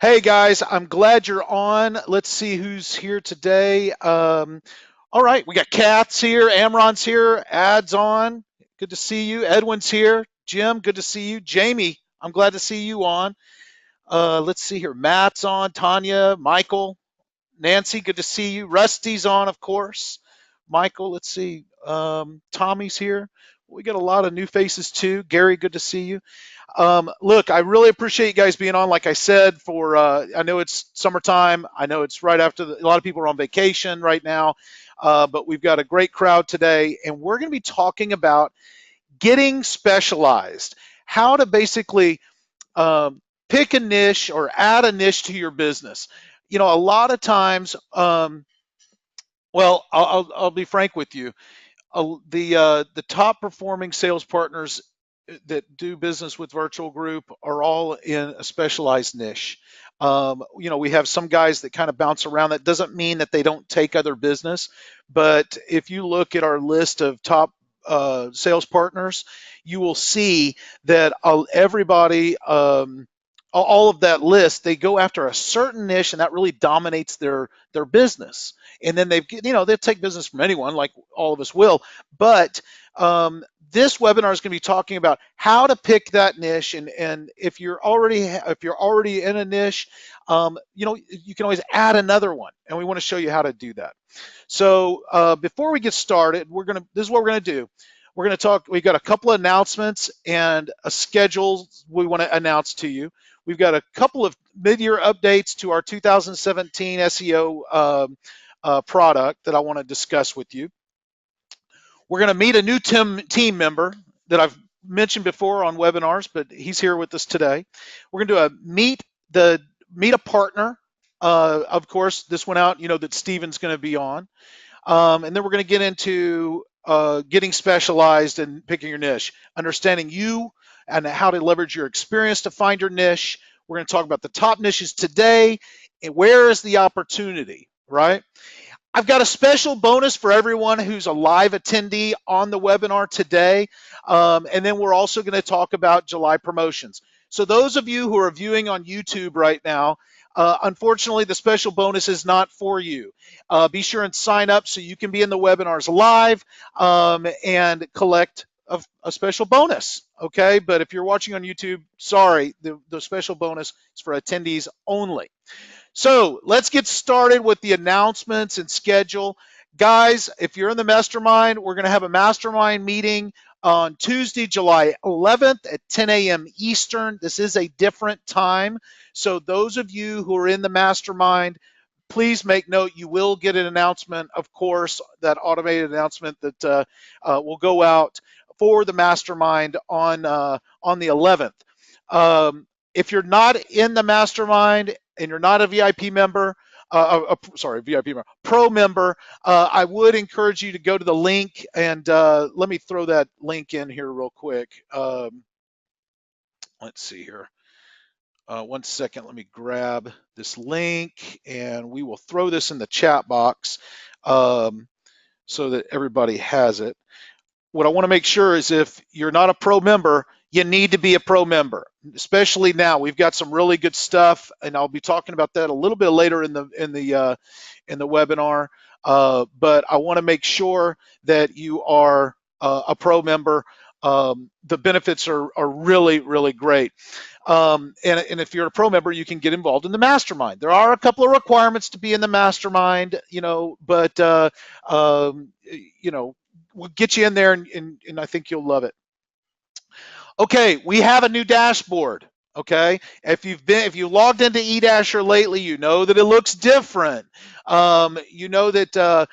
Hey guys, I'm glad you're on. Let's see who's here today. All right, we got Kath's here, Amron's here, Ad's on. Good to see you. Edwin's here. Jim, good to see you. Jamie, I'm glad to see you on. Let's see here. Matt's on. Tanya, Michael, Nancy, good to see you. Rusty's on, of course. Michael, let's see. Tommy's here. We got a lot of new faces too. Gary, good to see you. Look, I really appreciate you guys being on. Like I said, I know it's summertime. I know it's right after a lot of people are on vacation right now, but we've got a great crowd today, and we're going to be talking about getting specialized, how to basically pick a niche or add a niche to your business. You know, a lot of times, well, I'll be frank with you, the top performing sales partners that do business with Virtual Group are all in a specialized niche. You know, we have some guys that kind of bounce around. That doesn't mean that they don't take other business, but if you look at our list of top sales partners, you will see that everybody, all of that list, they go after a certain niche, and that really dominates their business. And then they'll take business from anyone, like all of us will. But this webinar is going to be talking about how to pick that niche, and if you're already in a niche, you know, you can always add another one, and we want to show you how to do that. So before we get started, this is what we're going to do. We're going to talk. We've got a couple of announcements and a schedule we want to announce to you. We've got a couple of mid-year updates to our 2017 SEO product that I want to discuss with you. We're going to meet a new team member that I've mentioned before on webinars, but he's here with us today. We're going to do meet a partner. Of course, this went out, you know, that Steven's going to be on. And then we're going to get into getting specialized and picking your niche, understanding you and how to leverage your experience to find your niche. We're going to talk about the top niches today and where is the opportunity, right? I've got a special bonus for everyone who's a live attendee on the webinar today. And then we're also going to talk about July promotions. So those of you who are viewing on YouTube right now, unfortunately, the special bonus is not for you. Be sure and sign up so you can be in the webinars live and collect a special bonus, okay? But if you're watching on YouTube, sorry, the special bonus is for attendees only. So let's get started with the announcements and schedule. Guys, if you're in the mastermind, we're going to have a mastermind meeting on Tuesday, July 11th at 10 a.m. Eastern. This is a different time. So those of you who are in the mastermind, please make note, you will get an announcement, of course, that automated announcement that will go out for the mastermind on the 11th. If you're not in the mastermind and you're not a VIP member, VIP member, pro member, I would encourage you to go to the link, and let me throw that link in here real quick. Let's see here. 1 second, let me grab this link, and we will throw this in the chat box so that everybody has it. What I want to make sure is if you're not a pro member, you need to be a pro member, especially now. We've got some really good stuff, and I'll be talking about that a little bit later in the webinar. But I want to make sure that you are a pro member. The benefits are really, really great. And if you're a pro member, you can get involved in the mastermind. There are a couple of requirements to be in the mastermind, you know, but you know, we'll get you in there, and I think you'll love it. Okay, we have a new dashboard. Okay, if you logged into eDasher lately, you know that it looks different. You know that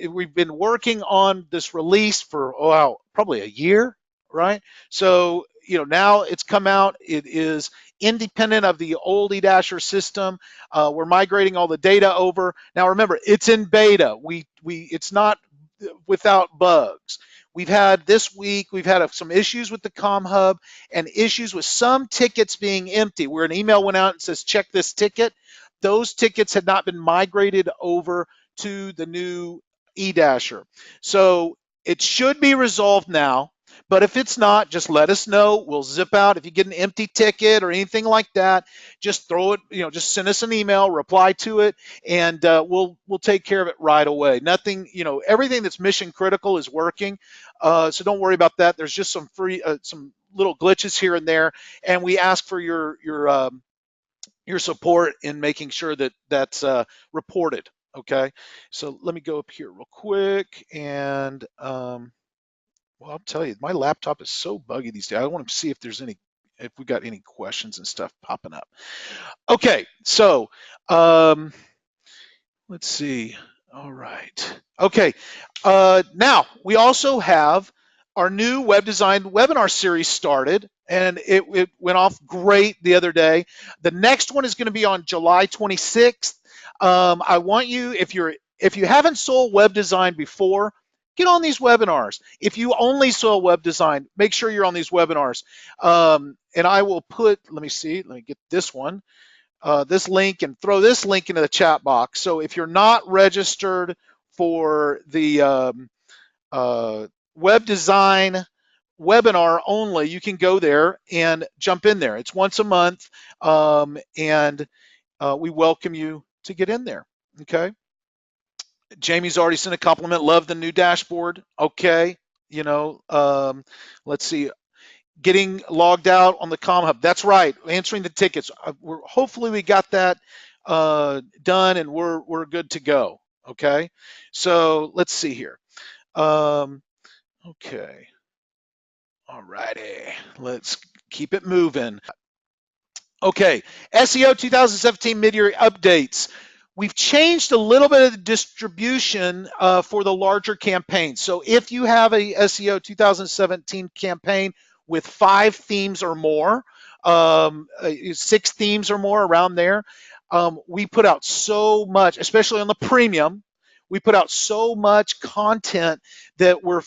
we've been working on this release for probably a year, right? So you know, now it's come out. It is independent of the old eDasher system. We're migrating all the data over. Now remember, it's in beta. It's not without bugs. We've had some issues with the ComHub and issues with some tickets being empty, where an email went out and says, check this ticket. Those tickets had not been migrated over to the new eDasher. So it should be resolved now, But if it's not, just let us know. We'll zip out. If you get an empty ticket or anything like that, just throw it, just send us an email, reply to it, and we'll take care of it right away. Nothing, everything that's mission critical is working. So don't worry about that. There's just some some little glitches here and there, and we ask for your support in making sure that that's reported. Okay, so let me go up here real quick, and well, I'll tell you, my laptop is so buggy these days. I want to see if we got any questions and stuff popping up. Okay, so let's see. All right. Okay. Now we also have our new web design webinar series started, and it went off great the other day. The next one is going to be on July 26th. I want you, if you haven't sold web design before, get on these webinars. If you only sold web design, make sure you're on these webinars. And I will let me get this one. This link and throw this link into the chat box. So if you're not registered for the web design webinar only, you can go there and jump in there. It's once a month, and we welcome you to get in there. Okay. Jamie's already sent a compliment. Love the new dashboard. Okay. Let's see. Getting logged out on the CommHub. That's right. Answering the tickets. Hopefully we got that done, and we're good to go. Okay. So let's see here. Okay. All righty. Let's keep it moving. Okay. SEO 2017 mid-year updates. We've changed a little bit of the distribution for the larger campaigns. So if you have a SEO 2017 campaign with 5 themes or more, 6 themes or more, around there, we put out so much, especially on the premium. We put out so much content that we're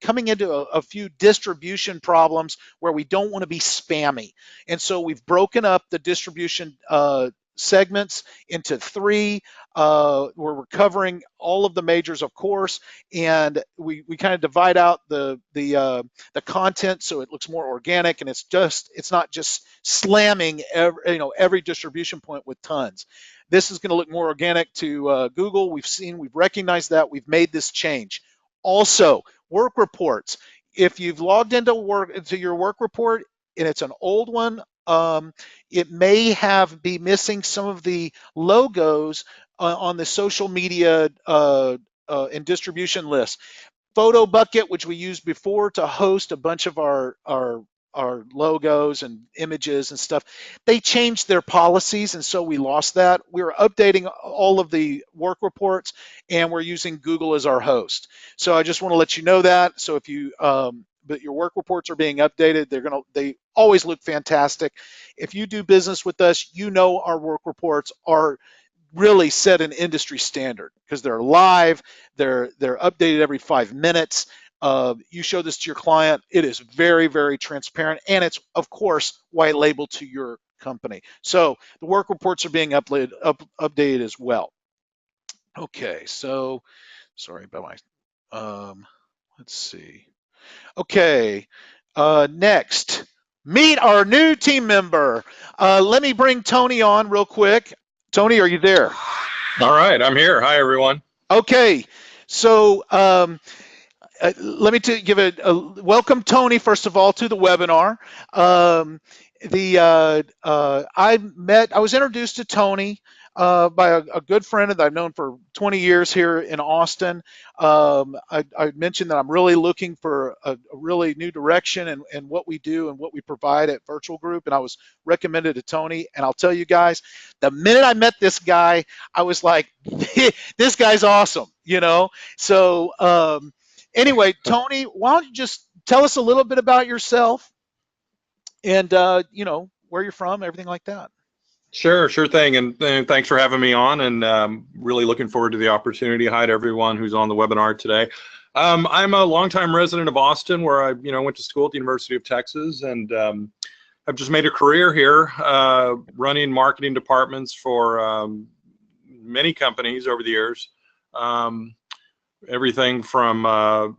coming into a few distribution problems where we don't want to be spammy, and so we've broken up the distribution segments into 3, where we're covering all of the majors, of course, and we kind of divide out the content so it looks more organic, and it's not just slamming every distribution point with tons. This is going to look more organic to Google. We've recognized that. We've made this change. Also, work reports. If you've logged into your work report and it's an old one, it may be missing some of the logos on the social media and distribution list. Photo Bucket, which we used before to host a bunch of our logos and images and stuff, they changed their policies, and so we lost that. We're updating all of the work reports, and we're using Google as our host. So I just want to let you know that. So if you but your work reports are being updated, they always look fantastic. If you do business with us, our work reports are really set an industry standard because they're live, they're updated every 5 minutes. You show this to your client, it is very, very transparent, and it's, of course, white labeled to your company. So the work reports are being updated as well. Okay, so sorry about my, let's see. Okay, next, meet our new team member. Let me bring Tony on real quick. Tony, are you there? All right, I'm here. Hi, everyone. Okay, so let me give a welcome, Tony, first of all, to the webinar. I was introduced to Tony by a good friend that I've known for 20 years here in Austin. I mentioned that I'm really looking for a really new direction in what we do and what we provide at Virtual Group, and I was recommended to Tony. And I'll tell you guys, the minute I met this guy, I was like, this guy's awesome, So anyway, Tony, why don't you just tell us a little bit about yourself and where you're from, everything like that. Sure thing, and thanks for having me on, and really looking forward to the opportunity. Hi to everyone who's on the webinar today. I'm a longtime resident of Austin, where I went to school at the University of Texas, and I've just made a career here running marketing departments for many companies over the years. Everything from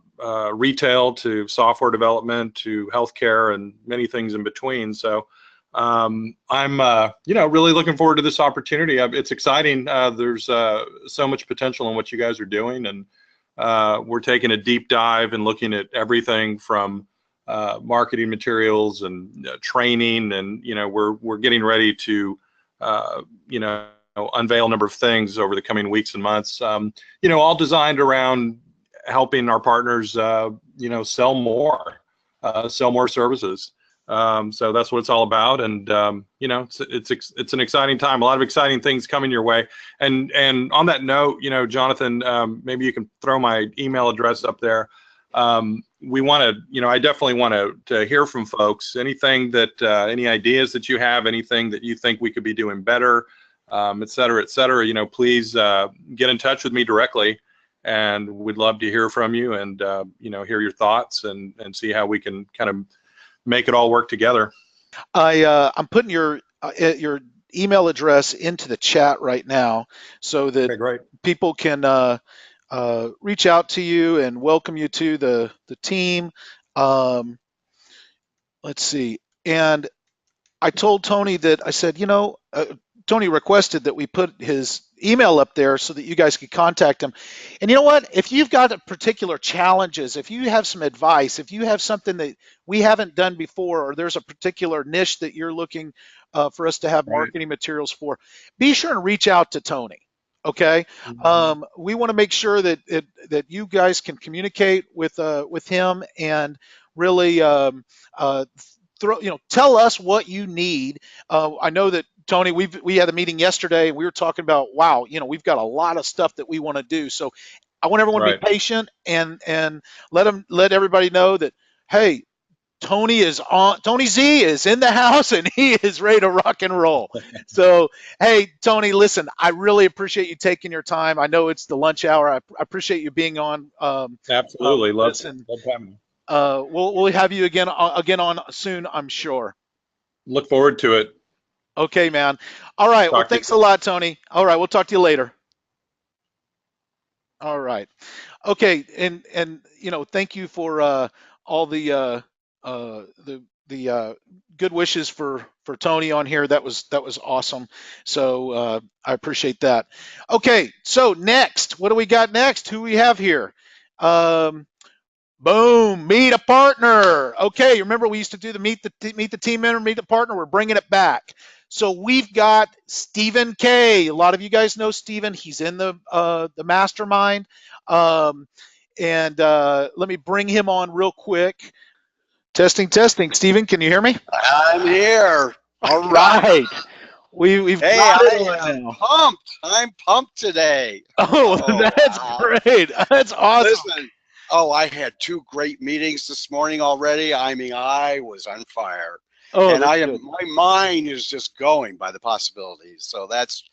retail to software development to healthcare and many things in between. So I'm really looking forward to this opportunity. It's exciting. There's so much potential in what you guys are doing, and we're taking a deep dive and looking at everything from marketing materials and training, and we're getting ready to unveil a number of things over the coming weeks and months. All designed around helping our partners, sell more services. So that's what it's all about, and it's an exciting time. A lot of exciting things coming your way. And on that note, Jonathan, maybe you can throw my email address up there. We want to, I definitely want to hear from folks. Anything that, any ideas that you have, anything that you think we could be doing better, et cetera, et cetera. Please get in touch with me directly, and we'd love to hear from you and hear your thoughts and see how we can kind of make it all work together. I'm putting your email address into the chat right now so that great. people can reach out to you and welcome you to the team. Let's see. And I told Tony that I said, Tony requested that we put his email up there so that you guys could contact him. And you know what? If you've got particular challenges, if you have some advice, if you have something that we haven't done before, or there's a particular niche that you're looking for us to have marketing materials for, be sure and reach out to Tony. Okay. Mm-hmm. We want to make sure that that you guys can communicate with him and really tell us what you need. I know that Tony, we had a meeting yesterday and we were talking about, wow, we've got a lot of stuff that we want to do. So I want everyone to be patient and let everybody know that, hey, Tony Z is in the house and he is ready to rock and roll. So, hey, Tony, listen, I really appreciate you taking your time. I know it's the lunch hour. I appreciate you being on. Absolutely. Love having you. We'll have you again on soon, I'm sure. Look forward to it. Okay, man. All right. Well, thanks a lot, Tony. All right. We'll talk to you later. All right. Okay. And thank you for all the good wishes for Tony on here. That was awesome. So I appreciate that. Okay. So next, what do we got next? Who we have here? Boom, meet a partner. Okay, remember we used to do the meet the team member, meet the partner. We're bringing it back. So we've got Stephen K. A lot of you guys know Stephen. He's in the mastermind. And let me bring him on real quick. Testing. Stephen, can you hear me? I'm here. All right. We've got it. I'm pumped. I'm pumped today. Oh, that's great. That's awesome. Listen. I had 2 great meetings this morning already. I mean, I was on fire. And my mind is just going by the possibilities. So that's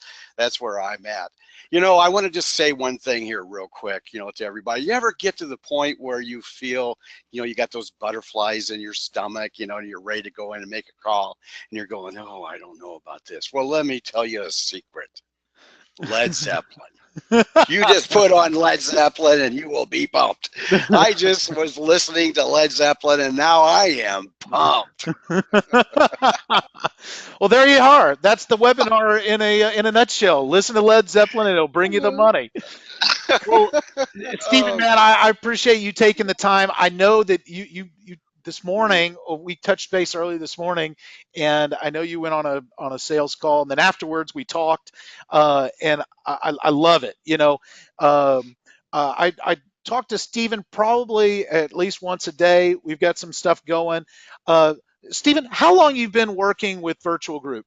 where I'm at. I want to just say one thing here real quick, to everybody. You ever get to the point where you feel, you got those butterflies in your stomach, and you're ready to go in and make a call, and you're going, oh, I don't know about this. Well, let me tell you a secret. Led Zeppelin. You just put on Led Zeppelin and you will be pumped. I just was listening to Led Zeppelin and now I am pumped. Well, there you are. That's the webinar in a nutshell. Listen to Led Zeppelin and it'll bring you the money. Well, Stephen, man, I appreciate you taking the time. I know that you this morning, we touched base early this morning, and I know you went on a sales call, and then afterwards we talked, and I love it. I talk to Stephen probably at least once a day. We've got some stuff going. Stephen, how long you've been working with Virtual Group?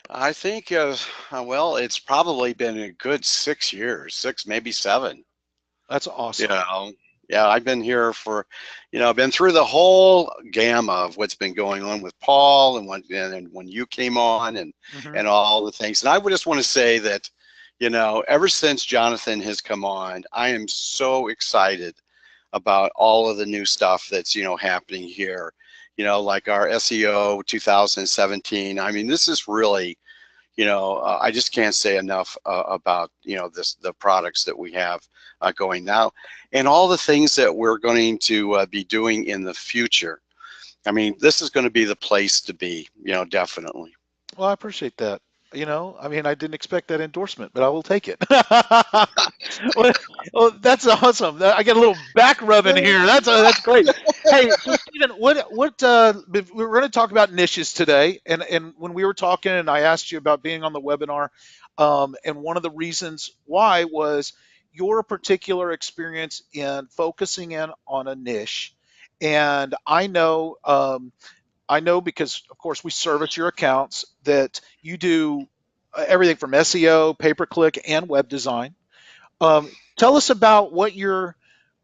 I think, it's probably been a good 6 years, 6, maybe 7. That's awesome. Yeah, I've been here for, I've been through the whole gamma of what's been going on with Paul and when you came on and all the things. And I would just want to say that, ever since Jonathan has come on, I am so excited about all of the new stuff that's, happening here. Like our SEO 2017. I mean, this is really, I just can't say enough about the products that we have going now, and all the things that we're going to be doing in the future. I mean, this is going to be the place to be, definitely. Well, I appreciate that. I mean, I didn't expect that endorsement, but I will take it. Well, well, that's awesome. I get a little back rubbing here. That's great. Hey, so Stephen, we're going to talk about niches today, and when we were talking, and I asked you about being on the webinar, and one of the reasons why was your particular experience in focusing in on a niche, and I know because, of course, we service your accounts that you do everything from SEO, pay-per-click, and web design. Tell us about what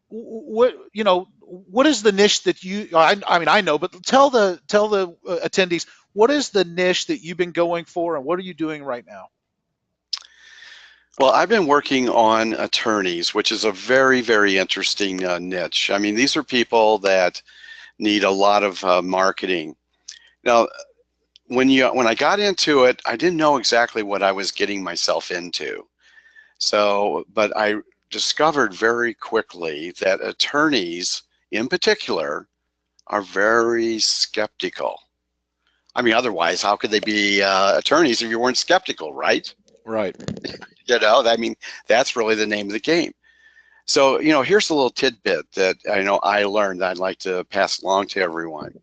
what is the niche that you? I mean, I know, but tell the attendees, what is the niche that you've been going for, and what are you doing right now? Well, I've been working on attorneys, which is a very, very interesting niche. I mean, these are people that need a lot of marketing. Now, when I got into it, I didn't know exactly what I was getting myself into. So, but I discovered very quickly that attorneys in particular are very skeptical. I mean, otherwise, how could they be attorneys if you weren't skeptical, right? Right. I mean, that's really the name of the game. So, here's a little tidbit that I know I learned that I'd like to pass along to everyone,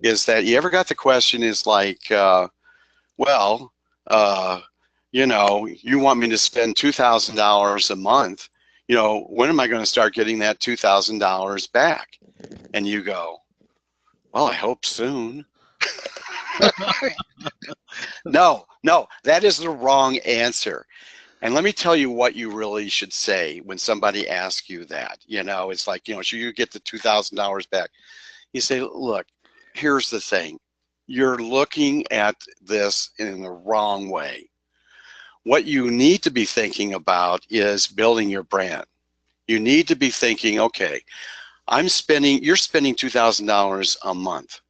is that you ever got the question is like, well, you want me to spend $2,000 a month, when am I going to start getting that $2,000 back? And you go, well, I hope soon. No, that is the wrong answer. And let me tell you what you really should say when somebody asks you that. It's like, should you get the $2,000 back? You say, look, here's the thing. You're looking at this in the wrong way. What you need to be thinking about is building your brand. You need to be thinking, okay, you're spending $2,000 a month.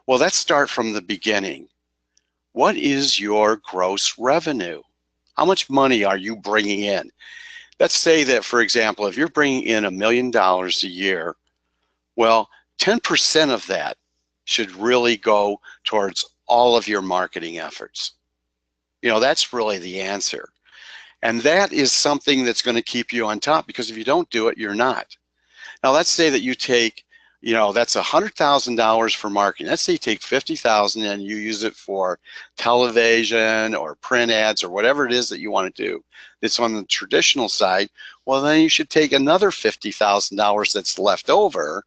Well, let's start from the beginning. What is your gross revenue? How much money are you bringing in? Let's say that, for example, if you're bringing in $1 million a year, well, 10% of that should really go towards all of your marketing efforts. That's really the answer. And that is something that's going to keep you on top, because if you don't do it, you're not. Now, let's say that you take, that's $100,000 for marketing. Let's say you take $50,000 and you use it for television or print ads or whatever it is that you want to do. It's on the traditional side. Well, then you should take another $50,000 that's left over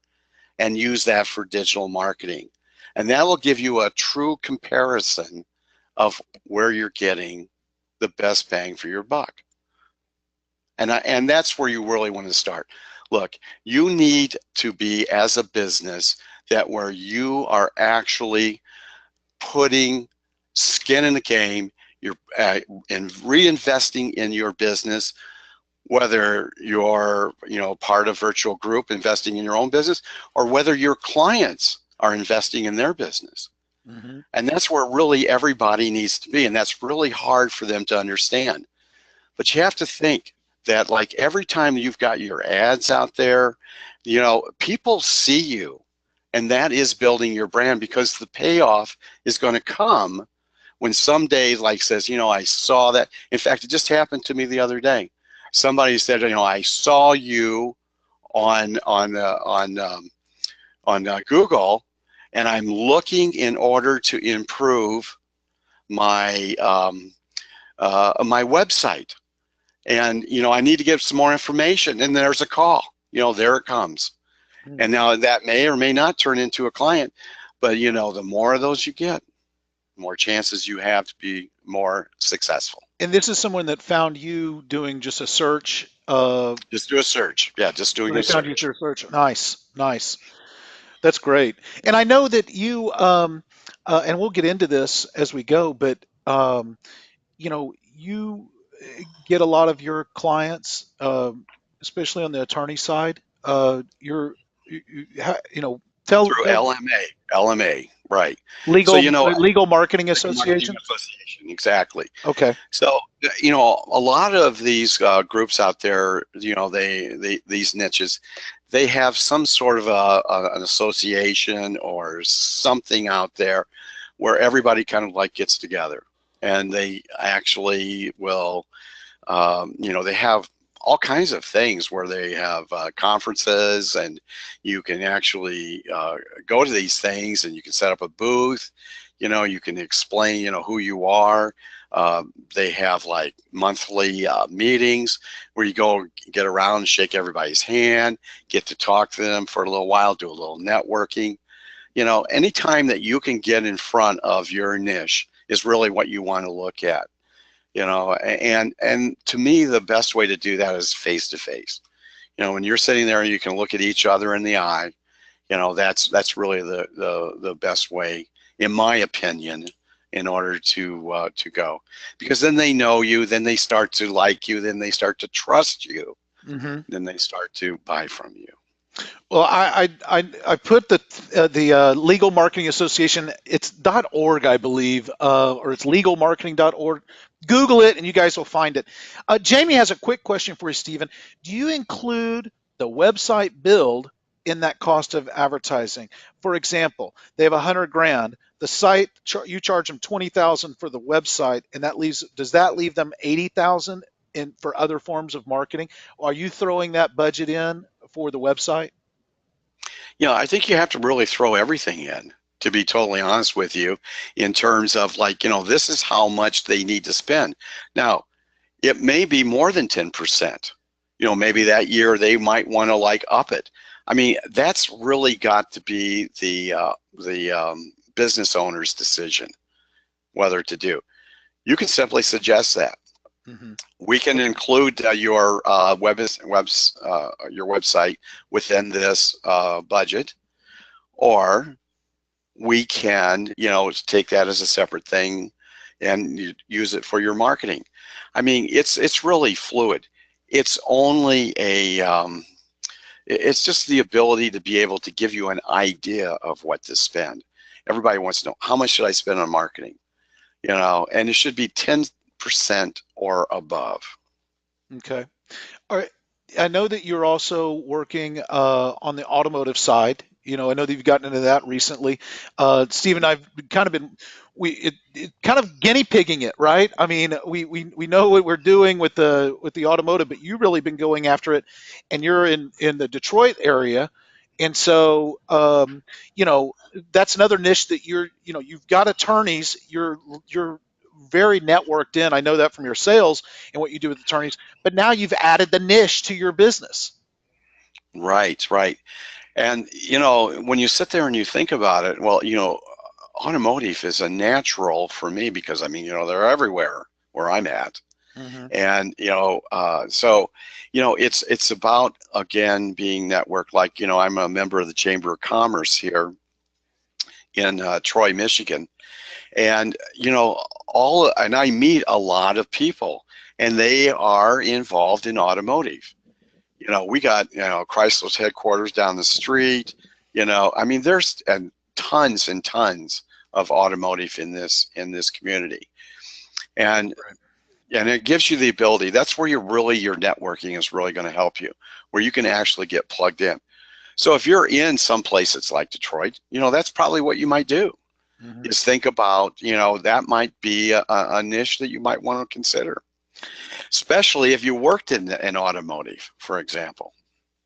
and use that for digital marketing. And that will give you a true comparison of where you're getting the best bang for your buck. And that's where you really want to start. Look, you need to be, as a business, that where you are actually putting skin in the game, you're and reinvesting in your business, whether you're part of Virtual Group investing in your own business, or whether your clients are investing in their business. Mm-hmm. And that's where really everybody needs to be, and that's really hard for them to understand. But you have to think that, like, every time you've got your ads out there, people see you, and that is building your brand, because the payoff is going to come when someday, like, says, I saw that. In fact, it just happened to me the other day. Somebody said, I saw you on Google, and I'm looking in order to improve my my website, and I need to get some more information. And there's a call. There it comes. Mm-hmm. And now that may or may not turn into a client, but the more of those you get, the more chances you have to be more successful. And this is someone that found you doing just a search. Just do a search. Yeah, just doing a search. Found you through a search. Nice. That's great. And I know that you, and we'll get into this as we go, but you get a lot of your clients, especially on the attorney side. Tell through LMA. Right. So, Legal you know, Legal Marketing like a marketing Association. association, exactly. Okay. So, you know, a lot of these groups out there, you know, these niches, they have some sort of an association or something out there where everybody kind of like gets together, and they actually will, you know, they have all kinds of things where they have conferences, and you can actually go to these things, and you can set up a booth. You know, you can explain, you know, who you are. They have like monthly meetings where you go get around and shake everybody's hand, get to talk to them for a little while, do a little networking. You know, anytime that you can get in front of your niche is really what you want to look at. You know, and to me, the best way to do that is face to face. You know, when you're sitting there and you can look at each other in the eye, you know, that's really the best way, in my opinion, in order to go, because then they know you, then they start to like you, then they start to trust you, Hmm. then they start to buy from you. Well, I put the Legal Marketing Association. It's .org, I believe, or it's legalmarketing.org. Google it, and you guys will find it. Jamie has a quick question for you, Stephen. Do you include the website build in that cost of advertising? For example, they have 100 grand. The site you charge them 20,000 for the website, and does that leave them 80,000 in for other forms of marketing? Are you throwing that budget in for the website? You know, I think you have to really throw everything in, to be totally honest with you, in terms of like, you know, this is how much they need to spend. Now, it may be more than 10%. You know, maybe that year they might want to like up it. I mean, that's really got to be the business owner's decision whether to do. You can simply suggest that. Hmm. We can include your your website within this budget, or we can, you know, take that as a separate thing and use it for your marketing. I mean, it's really fluid. It's only it's just the ability to be able to give you an idea of what to spend. Everybody wants to know, how much should I spend on marketing? You know, and it should be 10% or above. Okay. All right. I know that you're also working on the automotive side. You know, I know that you've gotten into that recently. Steve and I've kind of been it kind of guinea pigging it, right? I mean, we know what we're doing with the automotive, but you've really been going after it, and you're in the Detroit area, and so you know that's another niche that you've got attorneys. You're very networked in. I know that from your sales and what you do with attorneys, but now you've added the niche to your business. Right, right. And, you know, when you sit there and you think about it, well, you know, automotive is a natural for me because, I mean, you know, they're everywhere where I'm at. Hmm. And, you know, so, you know, it's about, again, being networked. Like, you know, I'm a member of the Chamber of Commerce here in Troy, Michigan. And, you know, and I meet a lot of people, and they are involved in automotive. You know, we got, you know, Chrysler's headquarters down the street. You know, I mean, there's tons and tons of automotive in this community, and and it gives you the ability. That's where your networking is really going to help you, where you can actually get plugged in. So if you're in some place that's like Detroit, you know, that's probably what you might do. Hmm. Is think about, you know, that might be a niche that you might want to consider, especially if you worked in automotive, for example.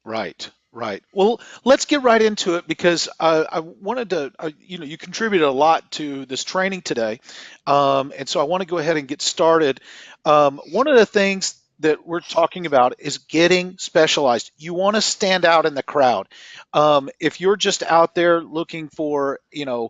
Right, right. Well, let's get right into it because I wanted to, you contributed a lot to this training today, and so I want to go ahead and get started. One of the things that we're talking about is getting specialized. You want to stand out in the crowd. If you're just out there looking for, a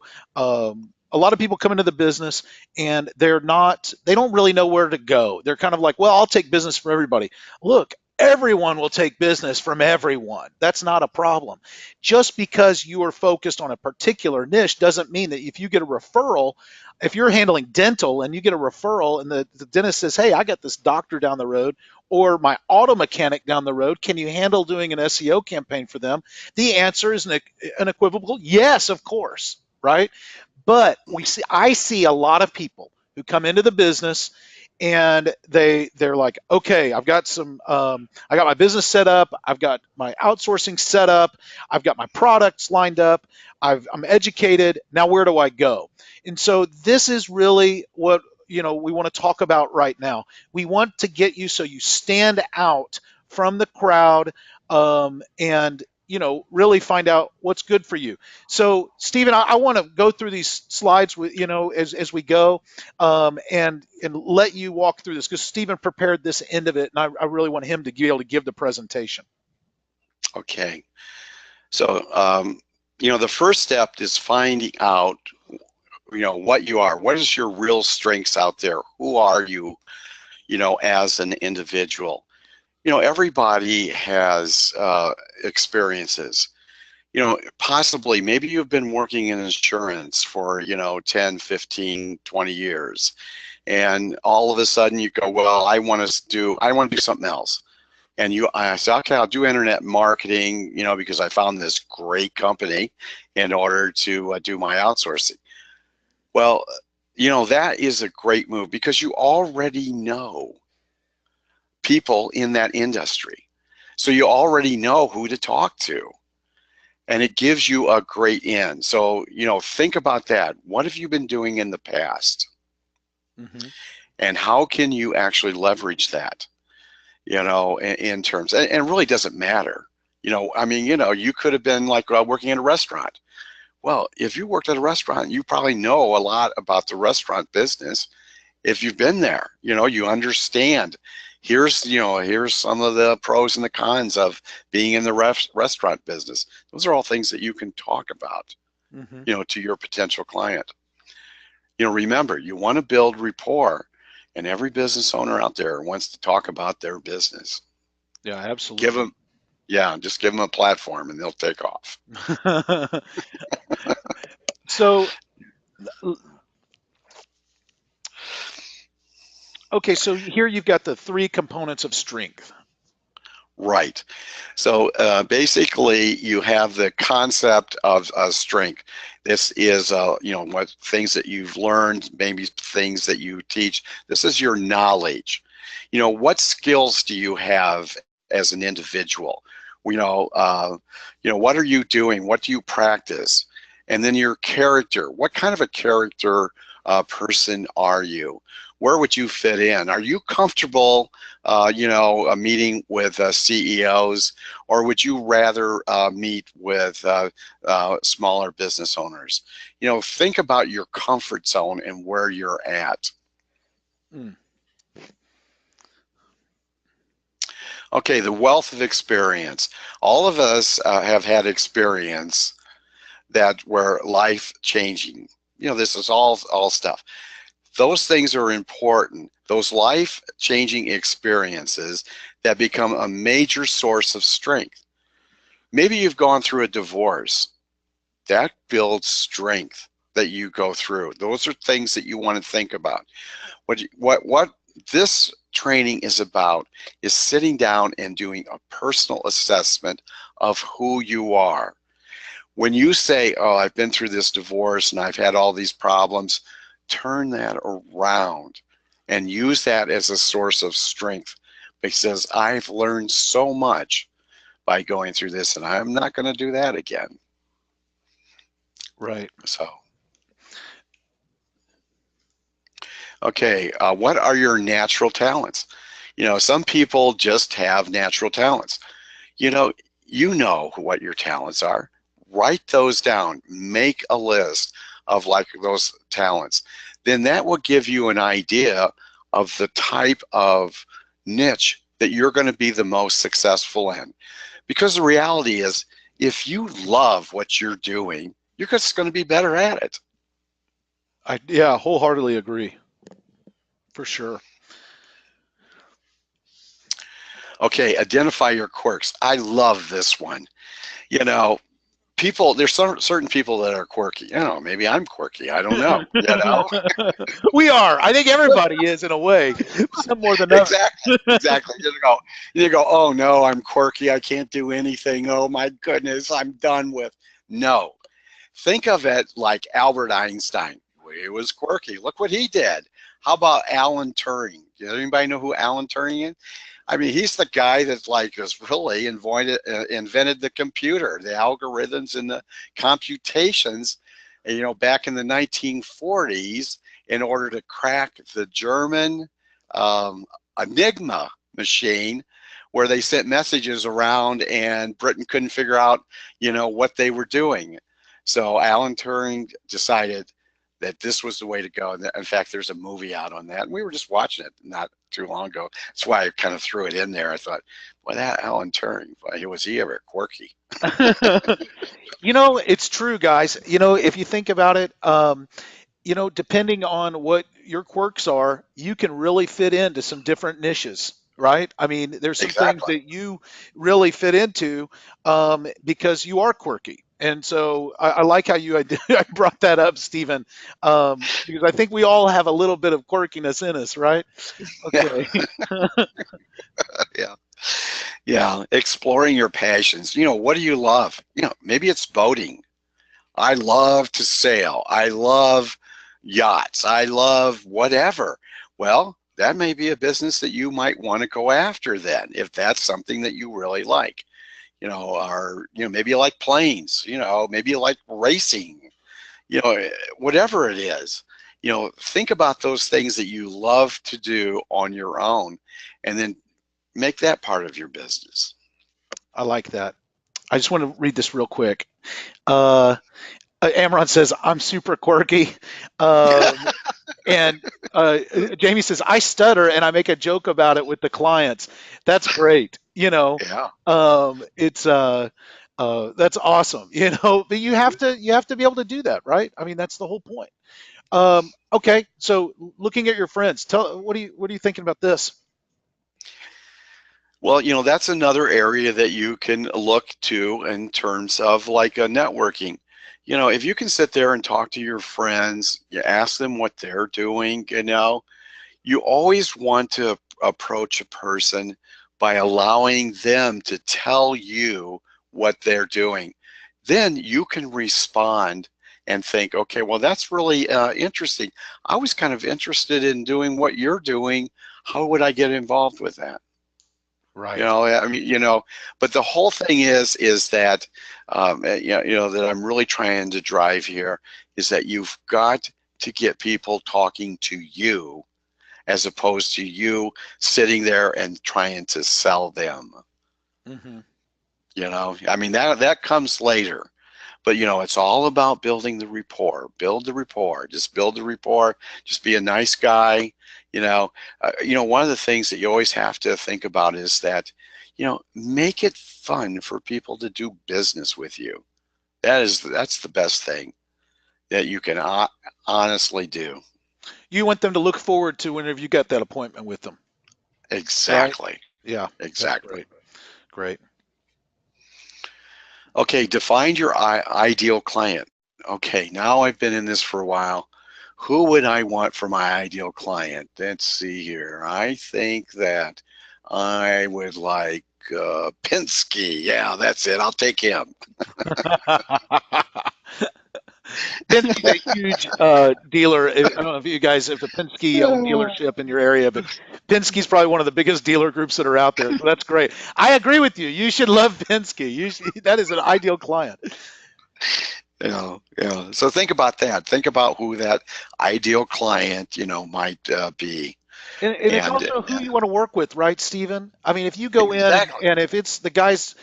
lot of people come into the business and they don't really know where to go. They're kind of like, well, I'll take business from everybody. Look, everyone will take business from everyone. That's not a problem. Just because you are focused on a particular niche doesn't mean that if you get a referral, if you're handling dental and you get a referral and the dentist says, hey, I got this doctor down the road or my auto mechanic down the road, can you handle doing an SEO campaign for them? The answer is an unequivocal yes, of course. right? But I see a lot of people who come into the business and they're like, okay, I've got I got my business set up, I've got my outsourcing set up, I've got my products lined up, I'm educated. Now where do I go? And so this is really what we want to talk about right now. We want to get you so you stand out from the crowd, and really find out what's good for you. So, Stephen, I want to go through these slides with as we go, and let you walk through this because Stephen prepared this end of it, and I really want him to be able to give the presentation. Okay. So, the first step is finding out, what you are. What is your real strengths out there? Who are you, as an individual? Everybody has experiences. Possibly, maybe you've been working in insurance for, 10, 15, 20 years. And all of a sudden you go, well, I want to do something else. And I say, okay, I'll do internet marketing, because I found this great company in order to do my outsourcing. Well, that is a great move because you already know people in that industry. So you already know who to talk to. And it gives you a great in. So, think about that. What have you been doing in the past? Mm-hmm. And how can you actually leverage that, in terms, and it really doesn't matter. You could have been like working in a restaurant. Well, if you worked at a restaurant, you probably know a lot about the restaurant business. If you've been there, you understand. Here's some of the pros and the cons of being in the restaurant business. Those are all things that you can talk about, mm-hmm. To your potential client. Remember, you want to build rapport, and every business owner out there wants to talk about their business. Yeah, absolutely. Just give them a platform and they'll take off. So, okay, so here you've got the 3 components of strength. Right. So basically, you have the concept of strength. This is, what things that you've learned, maybe things that you teach. This is your knowledge. What skills do you have as an individual? What are you doing? What do you practice? And then your character. What kind of a character person are you? Where would you fit in? Are you comfortable, meeting with CEOs, or would you rather meet with smaller business owners? Think about your comfort zone and where you're at. Mm. Okay, the wealth of experience. All of us have had experience that were life-changing. This is all stuff. Those things are important. Those life-changing experiences that become a major source of strength. Maybe you've gone through a divorce. That builds strength that you go through. Those are things that you want to think about. What this training is about is sitting down and doing a personal assessment of who you are. When you say, oh, I've been through this divorce and I've had all these problems, turn that around and use that as a source of strength, because I've learned so much by going through this and I'm not going to do that again. Right. So, okay, what are your natural talents? Some people just have natural talents. You know what your talents are. Write those down. Make a list of those talents. Then that will give you an idea of the type of niche that you're going to be the most successful in. Because the reality is, if you love what you're doing, you're just going to be better at it. I wholeheartedly agree. For sure. Okay, identify your quirks. I love this one. There's certain people that are quirky. Maybe I'm quirky. I don't know. We are. I think everybody is in a way, some more than others. Exactly. You go, oh no, I'm quirky. I can't do anything. Oh my goodness, I'm done with. No, Think of it like Albert Einstein. He was quirky. Look what he did. How about Alan Turing? Does anybody know who Alan Turing is? I mean, he's the guy that like has really invented the computer, the algorithms and the computations, you know, back in the 1940s in order to crack the German Enigma machine, where they sent messages around and Britain couldn't figure out, you know, what they were doing. So Alan Turing decided that this was the way to go. And in fact, there's a movie out on that, and we were just watching it not too long ago. That's why I kind of threw it in there. I thought, well, that Alan Turing, was he ever quirky? You know, it's true, guys. You know, if you think about it, you know, depending on what your quirks are, you can really fit into some different niches, right? I mean, there's some things that you really fit into because you are quirky. And so I like how you I brought that up, Stephen, because I think we all have a little bit of quirkiness in us, right? Okay. Yeah. Yeah. Exploring your passions. You know, what do you love? You know, maybe it's boating. I love to sail. I love yachts. I love whatever. Well, that may be a business that you might want to go after then, if that's something that you really like. You know, or, you know, maybe you like planes, you know, maybe you like racing, you know, whatever it is, you know, think about those things that you love to do on your own, and then make that part of your business. I like that. I just want to read this real quick. Amron says, I'm super quirky. And Jamie says, I stutter and I make a joke about it with the clients. That's great. You know, Yeah. it's that's awesome. You know, but you have to be able to do that, right? I mean, that's the whole point. Okay, so looking at your friends, what are you thinking about this? Well, you know, that's another area that you can look to in terms of like a networking. You know, if you can sit there and talk to your friends, you ask them what they're doing, you know, you always want to approach a person by allowing them to tell you what they're doing. Then you can respond and think, okay, well, that's really interesting. I was kind of interested in doing what you're doing. How would I get involved with that? Right. You know, I mean, you know, but the whole thing is that, you know, that I'm really trying to drive here is that you've got to get people talking to you, as opposed to you sitting there and trying to sell them. Mm-hmm. You know, I mean, that comes later, but you know, it's all about building the rapport. Build the rapport. Just build the rapport. Just be a nice guy. You know, one of the things that you always have to think about is that, you know, make it fun for people to do business with you. That's the best thing that you can honestly do. You want them to look forward to whenever you get that appointment with them. Exactly. Right? Yeah. Exactly. Great. Okay, define your ideal client. Okay, now I've been in this for a while. Who would I want for my ideal client? Let's see here. I think that I would like Penske. Yeah, that's it. I'll take him. Penske's a huge dealer. I don't know if you guys have a Penske dealership in your area, but Penske's probably one of the biggest dealer groups that are out there. So that's great. I agree with you. You should love Penske. That is an ideal client. Yeah. So think about that. Think about who that ideal client, you know, might be. And it's also who you want to work with, right, Stephen? I mean, if you go in and if it's the guy's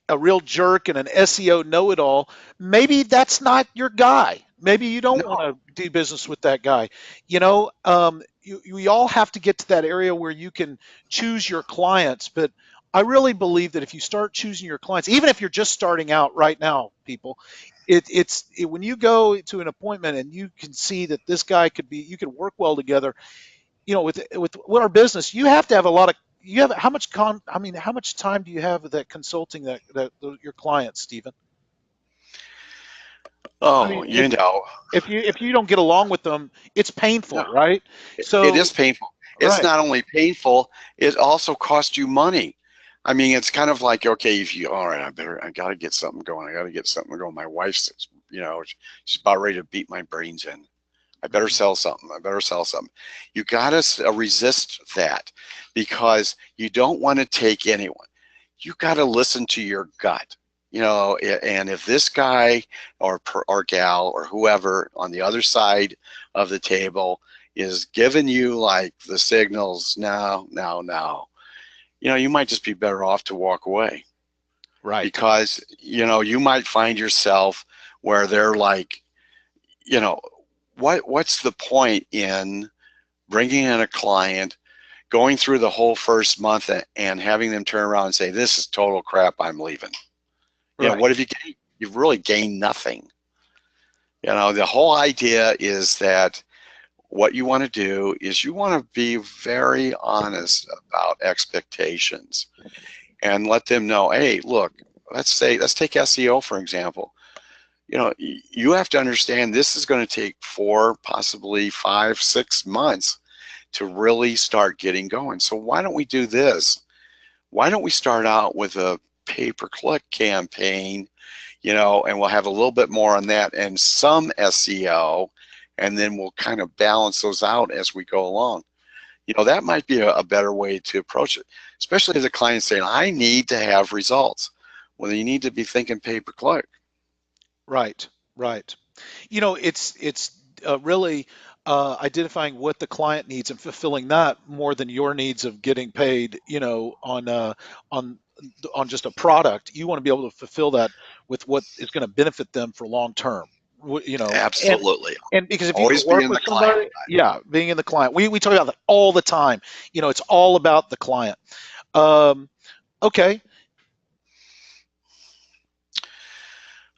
a real jerk and an SEO know-it-all, maybe that's not your guy. Maybe you don't want to do business with that guy. You know, we all have to get to that area where you can choose your clients. But I really believe that if you start choosing your clients, even if you're just starting out right now, people, when you go to an appointment and you can see that this guy you could work well together. You know, with our business, you have to have a lot of. You have how much how much time do you have with that consulting that your clients, Stephen? Oh, I mean, if you don't get along with them, it's painful, right? So it is painful. It's not only painful, it also costs you money. I mean, it's kind of like, okay, all right, I got to get something going. My wife's you know, she's about ready to beat my brains in. I better sell something. I better sell something. You got to resist that, because you don't want to take anyone. You got to listen to your gut, you know, and if this guy or gal or whoever on the other side of the table is giving you like the signals, no, you know, you might just be better off to walk away. Right. Because, you know, you might find yourself where they're like, you know, what's the point in bringing in a client, going through the whole first month and having them turn around and say, this is total crap, I'm leaving. You know, what have you gained? You've really gained nothing. You know, the whole idea is that what you want to do is you want to be very honest about expectations and let them know, hey, look, let's take SEO, for example. You know, you have to understand this is going to take 4, possibly 5, 6 months to really start getting going. So why don't we do this? Why don't we start out with a pay-per-click campaign, you know, and we'll have a little bit more on that and some SEO, and then we'll kind of balance those out as we go along. You know, that might be a better way to approach it, especially as a client saying, I need to have results. Well, you need to be thinking pay-per-click. Right. You know, it's really identifying what the client needs and fulfilling that more than your needs of getting paid, you know, on just a product. You want to be able to fulfill that with what is going to benefit them for long term. You know, Absolutely. and because if you Always can work be in with the client. somebody, yeah, being in the client, we talk about that all the time. You know, it's all about the client. Okay.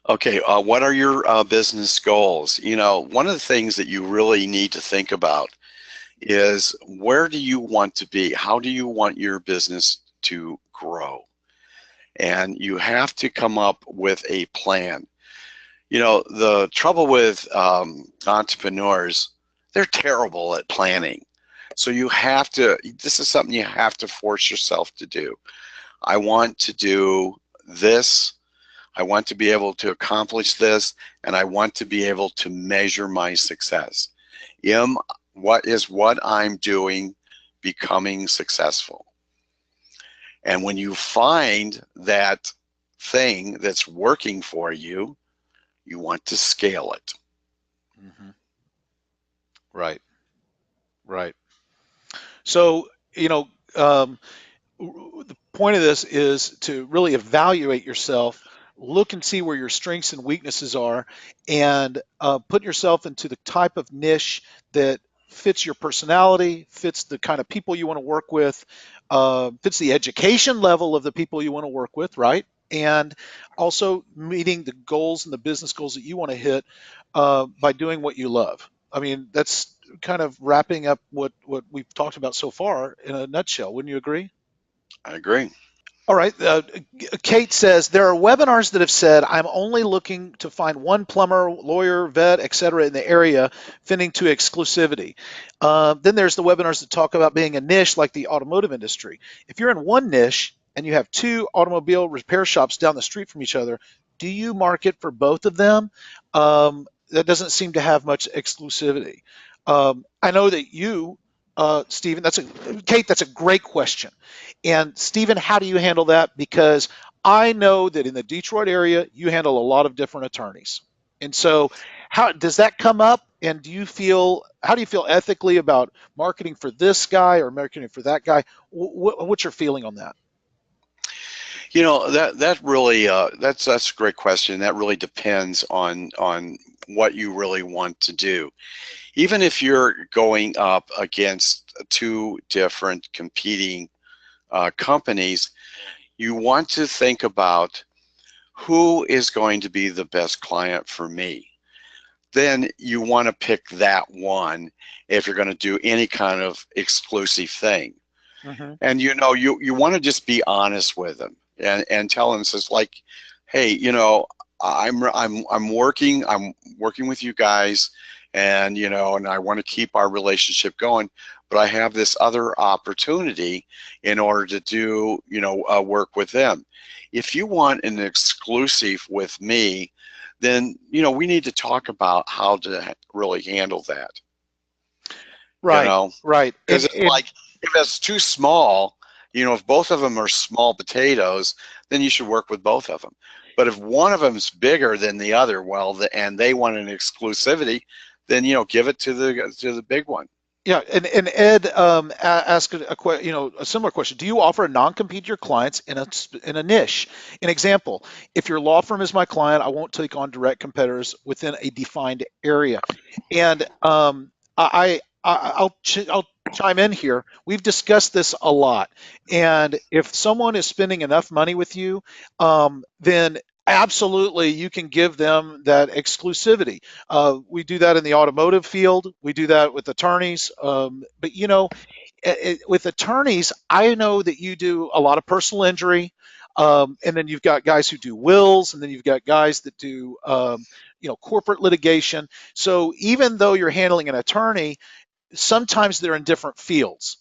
Okay, what are your business goals? You know, one of the things that you really need to think about is, where do you want to be? How do you want your business to grow? And you have to come up with a plan. You know, the trouble with entrepreneurs, they're terrible at planning. So you have to, this is something you have to force yourself to do. I want to do this. I want to be able to accomplish this, and I want to be able to measure my success. What I'm doing becoming successful? And when you find that thing that's working for you, you want to scale it. Mm-hmm. Right. So, you know, the point of this is to really evaluate yourself, look and see where your strengths and weaknesses are, and put yourself into the type of niche that fits your personality, fits the kind of people you want to work with, fits the education level of the people you want to work with, right? And also meeting the goals and the business goals that you want to hit by doing what you love. I mean, that's kind of wrapping up what we've talked about so far in a nutshell. Wouldn't you agree? I agree. All right. Kate says there are webinars that have said I'm only looking to find one plumber, lawyer, vet, etc. in the area, fitting to exclusivity. Then there's the webinars that talk about being a niche like the automotive industry. If you're in one niche and you have 2 automobile repair shops down the street from each other, do you market for both of them? That doesn't seem to have much exclusivity. I know that you, Stephen, Kate, that's a great question. And Stephen, how do you handle that? Because I know that in the Detroit area, you handle a lot of different attorneys. And so how does that come up? And how do you feel ethically about marketing for this guy or marketing for that guy? What's your feeling on that? You know, that really that's a great question. That really depends on what you really want to do. Even if you're going up against 2 different competing companies, you want to think about who is going to be the best client for me. Then you want to pick that one if you're going to do any kind of exclusive thing. Mm-hmm. And you know, you want to just be honest with them and tell them, says like, hey, you know, I'm working with you guys, and you know, and I want to keep our relationship going, but I have this other opportunity in order to do, you know, work with them. If you want an exclusive with me, then, you know, we need to talk about how to really handle that. Right, You know, right. because it's like, if it's too small, you know, if both of them are small potatoes, then you should work with both of them. But if one of them is bigger than the other, well, and they want an exclusivity, then, you know, give it to the big one. Yeah, and Ed asked a similar question. Do you offer a non-compete to your clients in a niche? An example: if your law firm is my client, I won't take on direct competitors within a defined area. And I'll chime in here. We've discussed this a lot, and if someone is spending enough money with you, then absolutely you can give them that exclusivity. We do that in the automotive field. We do that with attorneys. But you know, with attorneys, I know that you do a lot of personal injury, and then you've got guys who do wills, and then you've got guys that do corporate litigation. So even though you're handling an attorney, sometimes they're in different fields,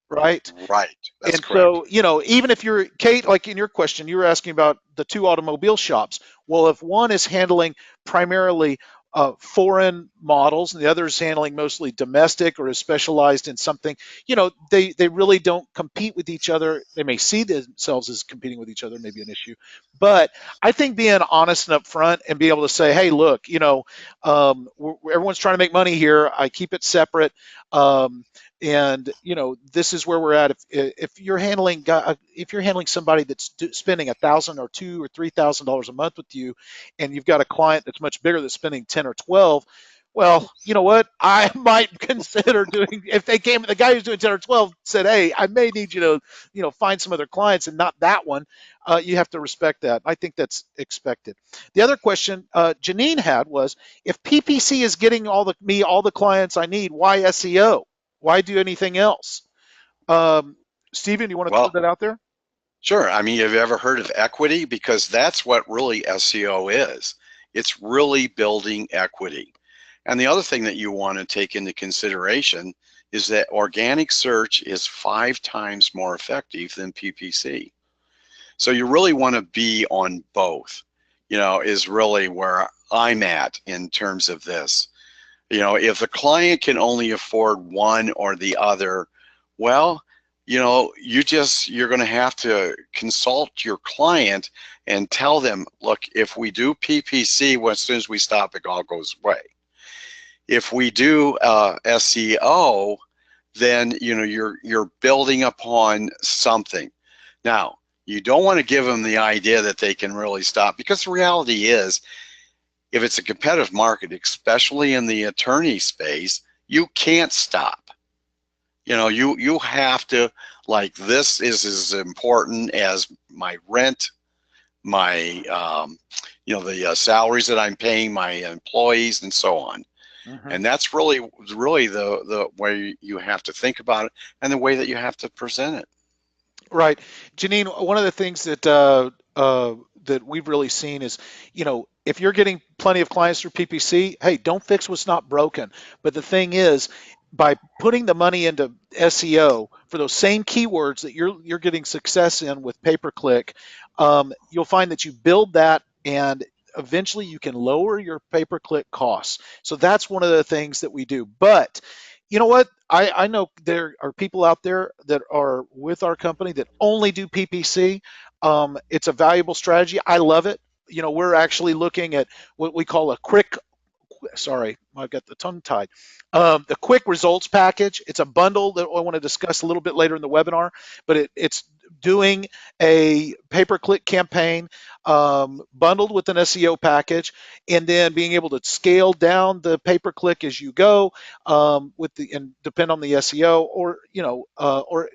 right? Right. That's And correct. so, you know, even if you're, Kate, like in your question, you were asking about the two automobile shops. Well, if one is handling primarily foreign models and the other is handling mostly domestic or is specialized in something, you know, they really don't compete with each other. They may see themselves as competing with each other, maybe an issue. But I think being honest and upfront and be able to say, hey, look, you know, everyone's trying to make money here. I keep it separate. And you know, this is where we're at. If you're handling somebody that's spending $1,000 or $2,000 or $3,000 a month with you, and you've got a client that's much bigger that's spending 10 or 12, well, you know what? I might consider doing, if the guy who's doing 10 or 12 said, hey, I may need you to, you know, find some other clients and not that one. You have to respect that. I think that's expected. The other question Janine had was, if PPC is getting all the clients I need, why SEO? Why do anything else? Stephen, you want to throw that out there? Sure. I mean, have you ever heard of equity? Because that's what really SEO is. It's really building equity. And the other thing that you want to take into consideration is that organic search is 5 times more effective than PPC. So you really want to be on both, you know, is really where I'm at in terms of this. You know, if the client can only afford one or the other, well, you know, you're going to have to consult your client and tell them, look, if we do PPC, well, as soon as we stop, it all goes away. If we do SEO, then, you know, you're building upon something. Now, you don't want to give them the idea that they can really stop, because the reality is, if it's a competitive market, especially in the attorney space, you can't stop. You know, you have to, like, this is as important as my rent, my, you know, the salaries that I'm paying my employees and so on. Mm-hmm. And that's really the way you have to think about it and the way that you have to present it. Right. Janine, one of the things that that we've really seen is, you know, if you're getting plenty of clients through PPC, hey, don't fix what's not broken. But the thing is, by putting the money into SEO for those same keywords that you're getting success in with pay-per-click, you'll find that you build that, and eventually you can lower your pay-per-click costs. So that's one of the things that we do. But you know what? I know there are people out there that are with our company that only do PPC. It's a valuable strategy. I love it. You know, we're actually looking at what we call a sorry, I've got the tongue tied. The quick results package. It's a bundle that I want to discuss a little bit later in the webinar, but it's doing a pay-per-click campaign bundled with an SEO package, and then being able to scale down the pay-per-click as you go and depend on the SEO, or you know, or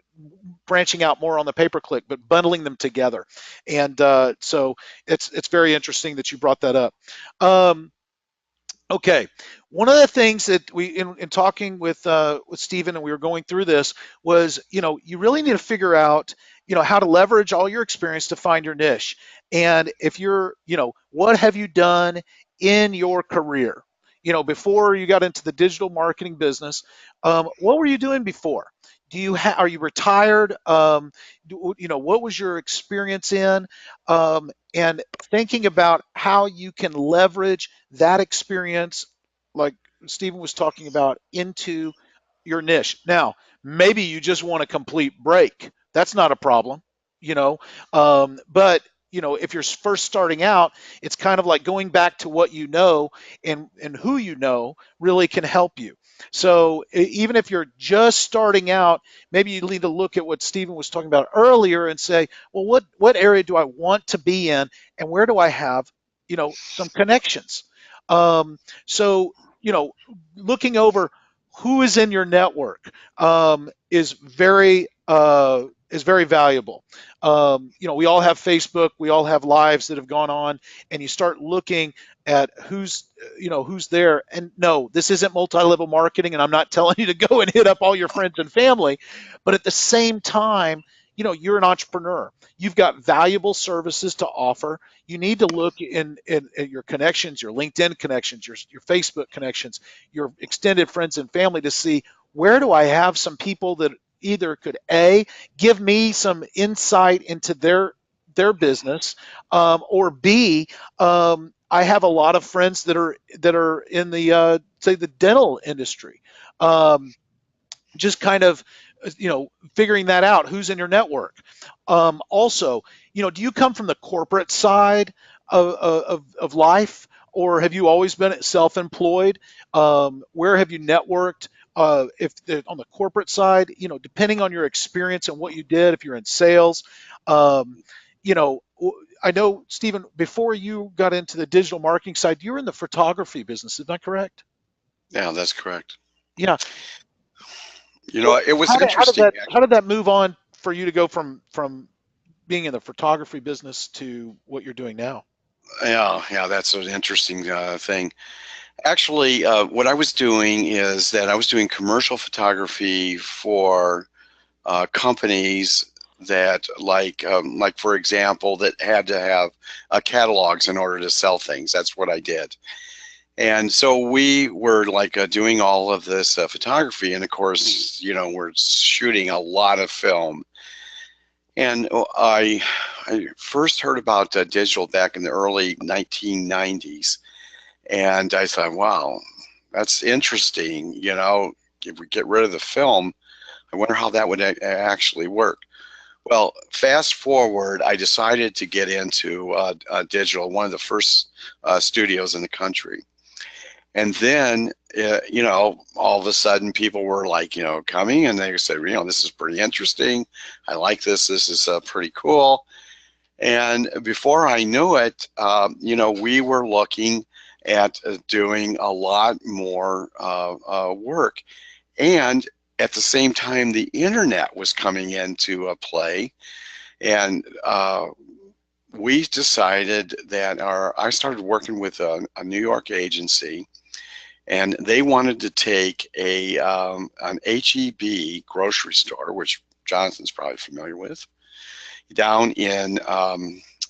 branching out more on the pay-per-click, but bundling them together. And so it's very interesting that you brought that up. Okay, one of the things that we, in talking with Stephen, and we were going through this, was, you know, you really need to figure out, you know, how to leverage all your experience to find your niche. And if you're, you know, what have you done in your career? You know, before you got into the digital marketing business, what were you doing before? are you retired? What was your experience in? And thinking about how you can leverage that experience, like Stephen was talking about, into your niche. Now, maybe you just want a complete break. That's not a problem, you know. But if you're first starting out, it's kind of like going back to what you know, and who you know really can help you. So even if you're just starting out, maybe you need to look at what Stephen was talking about earlier and say, well, what area do I want to be in, and where do I have some connections? So looking over who is in your network is very valuable. We all have Facebook, we all have lives that have gone on, and you start looking at who's there. And no, this isn't multi-level marketing, and I'm not telling you to go and hit up all your friends and family, but at the same time, you're an entrepreneur. You've got valuable services to offer. You need to look in your connections, your LinkedIn connections, your Facebook connections, your extended friends and family, to see where do I have some people that either could give me some insight into their business, or B, I have a lot of friends that are in the say the dental industry. Just kind of figuring that out, who's in your network. Also, do you come from the corporate side of life, or have you always been self-employed? Where have you networked? If on the corporate side, depending on your experience and what you did, if you're in sales, I know, Stephen, before you got into the digital marketing side, you were in the photography business. Is that correct? Yeah, that's correct. Yeah. It was interesting. How did that move on for you to go from being in the photography business to what you're doing now? Yeah, that's an interesting thing. Actually, what I was doing is that I was doing commercial photography for companies that, like for example, that had to have catalogs in order to sell things. That's what I did. And so we were like doing all of this photography, and of course, we're shooting a lot of film. And I first heard about digital back in the early 1990s, and I thought, wow, that's interesting. If we get rid of the film, I wonder how that would actually work. Well, fast forward, I decided to get into digital, one of the first studios in the country. And then, all of a sudden people were like, coming, and they said, this is pretty interesting. I like this. This is pretty cool. And before I knew it, we were looking at doing a lot more work. And at the same time, the internet was coming into play. And we decided that I started working with a New York agency, and they wanted to take an H-E-B grocery store, which Jonathan's probably familiar with, down in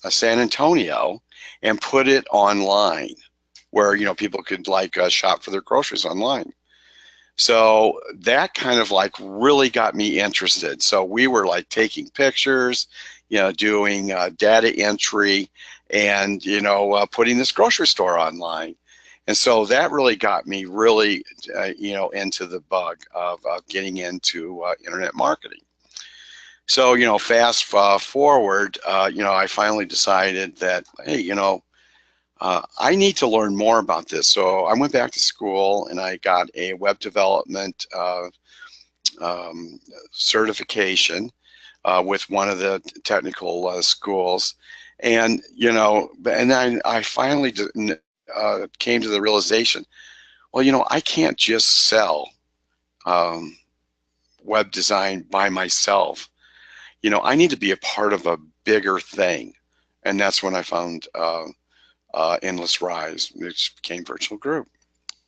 San Antonio, and put it online, where people could shop for their groceries online. So that kind of really got me interested. So we were taking pictures, doing data entry, and putting this grocery store online. And so that really got me really, into the bug of getting into internet marketing. So, fast forward, I finally decided that, hey, I need to learn more about this. So I went back to school, and I got a web development certification with one of the technical schools. And, and then I finally came to the realization, well, I can't just sell web design by myself. I need to be a part of a bigger thing. And that's when I found Endless Rise, which became Virtual Group.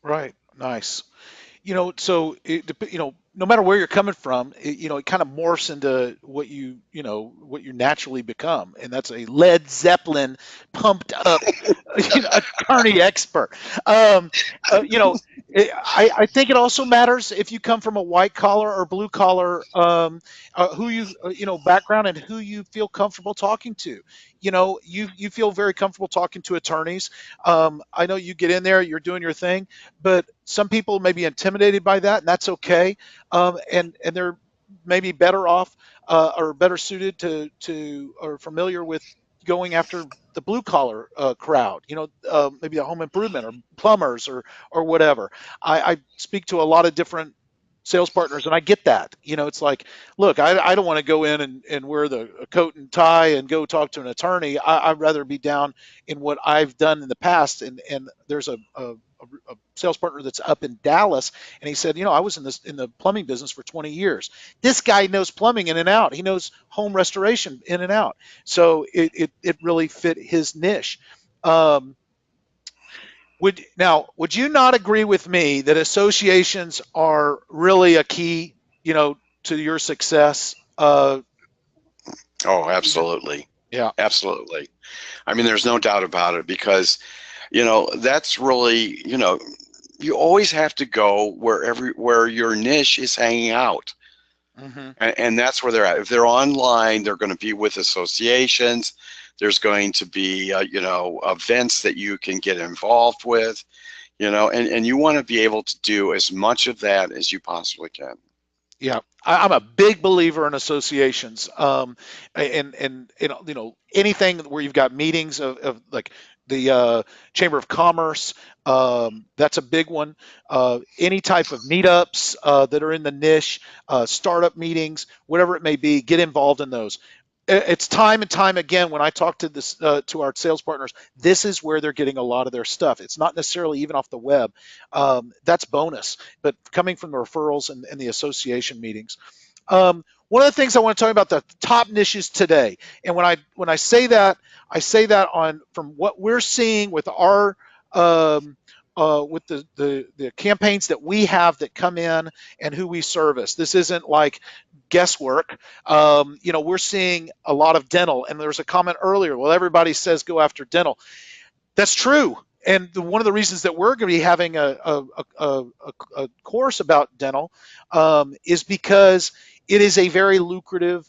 Right. Nice. So no matter where you're coming from, it kind of morphs into what you naturally become, and that's a Led Zeppelin pumped up attorney expert. I think it also matters if you come from a white collar or blue collar, who background, and who you feel comfortable talking to. You feel very comfortable talking to attorneys. I know you get in there, you're doing your thing, but some people may be intimidated by that, and that's okay. And they're maybe better off, or better suited to or familiar with going after the blue collar crowd, maybe a home improvement or plumbers or whatever. I speak to a lot of different sales partners, and I get that. It's like, look, I don't want to go in and wear the a coat and tie and go talk to an attorney. I'd rather be down in what I've done in the past. And there's a sales partner that's up in Dallas, and he said, I was in the plumbing business for 20 years. This guy knows plumbing in and out. He knows home restoration in and out. So it really fit his niche. Um, would you not agree with me that associations are really a key, to your success? Oh, absolutely. Yeah. Absolutely. I mean, there's no doubt about it, because, that's really, you always have to go where your niche is hanging out. Mm-hmm. And that's where they're at. If they're online, they're going to be with associations. There's going to be, events that you can get involved with, and you want to be able to do as much of that as you possibly can. Yeah, I'm a big believer in associations, and anything where you've got meetings of like the Chamber of Commerce. That's a big one. Any type of meetups that are in the niche, startup meetings, whatever it may be, get involved in those. It's time and time again when I talk to our sales partners, this is where they're getting a lot of their stuff. It's not necessarily even off the web. That's bonus, but coming from the referrals and the association meetings. One of the things I want to talk about, the top niches today, and when I say that, I say that on from what we're seeing with our with the campaigns that we have that come in and who we service. This isn't like guesswork. We're seeing a lot of dental, and there was a comment earlier, well, everybody says go after dental. That's true. And one of the reasons that we're going to be having a course about dental is because it is a very lucrative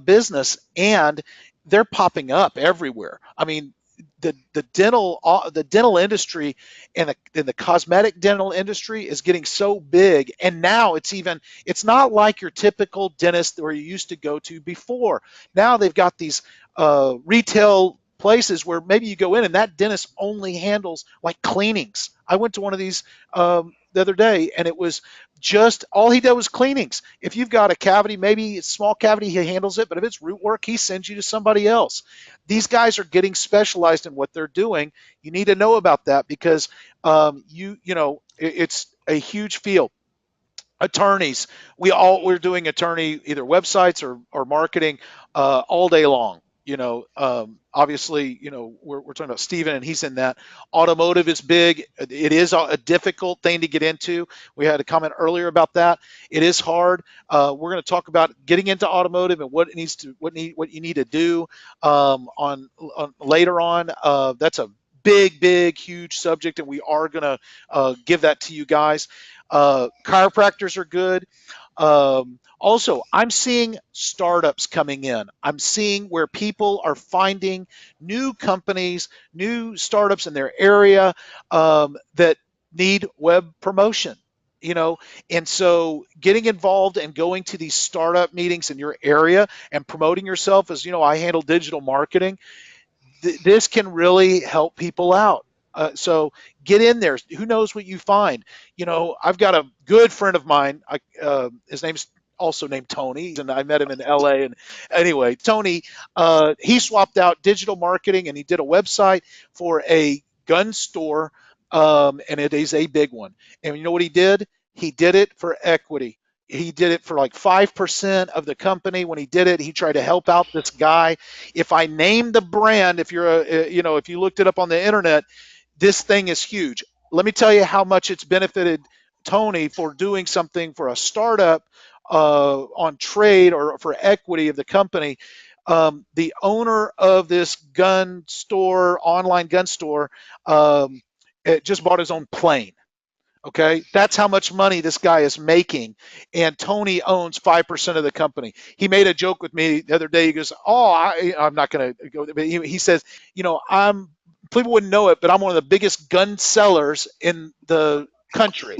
business, and they're popping up everywhere. I mean, the dental industry and the cosmetic dental industry is getting so big, and now it's not like your typical dentist where you used to go to before. Now they've got these retail places where maybe you go in and that dentist only handles like cleanings. I went to one of these the other day, and it was just all he did was cleanings. If you've got a cavity, maybe it's small cavity, he handles it, but if it's root work, he sends you to somebody else. These guys are getting specialized in what they're doing. You need to know about that, because it's a huge field. Attorneys, we're doing attorney either websites or marketing all day long. Obviously, we're talking about Steven, and he's in that. Automotive is big. It is a difficult thing to get into. We had a comment earlier about that. It is hard. We're going to talk about getting into automotive and what you need to do on later on. That's a big, huge subject, and we are going to give that to you guys. Chiropractors are good. Also, I'm seeing startups coming in. I'm seeing where people are finding new companies, new startups in their area that need web promotion. And so getting involved and going to these startup meetings in your area and promoting yourself as, I handle digital marketing. This can really help people out. So get in there. Who knows what you find? I've got a good friend of mine. His name's also named Tony, and I met him in LA. And anyway, Tony, he swapped out digital marketing, and he did a website for a gun store, and it is a big one. And you know what he did? He did it for equity. He did it for like 5% of the company. When he did it, he tried to help out this guy. If I name the brand, if you looked it up on the internet, this thing is huge. Let me tell you how much it's benefited Tony for doing something for a startup on trade or for equity of the company. The owner of this gun store, online gun store, just bought his own plane. Okay, that's how much money this guy is making, and Tony owns 5% of the company. He made a joke with me the other day. He goes, "Oh, I'm not going to go," but he says, I'm people wouldn't know it, but I'm one of the biggest gun sellers in the country."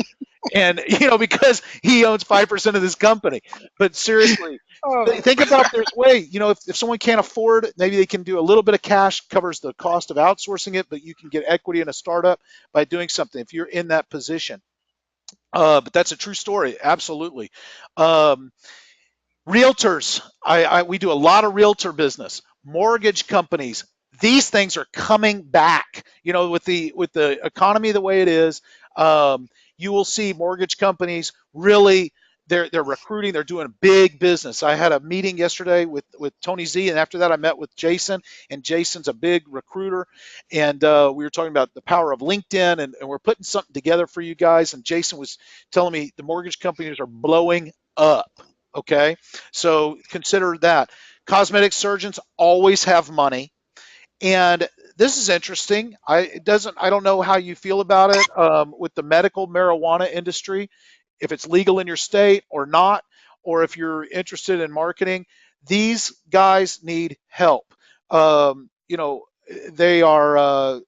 And because he owns 5% of this company. But seriously, Oh. think about there's way, if someone can't afford it, maybe they can do a little bit of cash, covers the cost of outsourcing it, but you can get equity in a startup by doing something if you're in that position. But that's a true story, absolutely. Um, Realtors, we do a lot of realtor business. Mortgage companies, these things are coming back. With the economy the way it is, you will see mortgage companies really they're recruiting. They're doing big business. I had a meeting yesterday with Tony Z, and after that I met with Jason. And Jason's a big recruiter, and we were talking about the power of LinkedIn, and we're putting something together for you guys. And Jason was telling me the mortgage companies are blowing up. Okay, so consider that. Cosmetic surgeons always have money, and this is interesting. I don't know how you feel about it with the medical marijuana industry, if it's legal in your state or not, or if you're interested in marketing. These guys need help. They are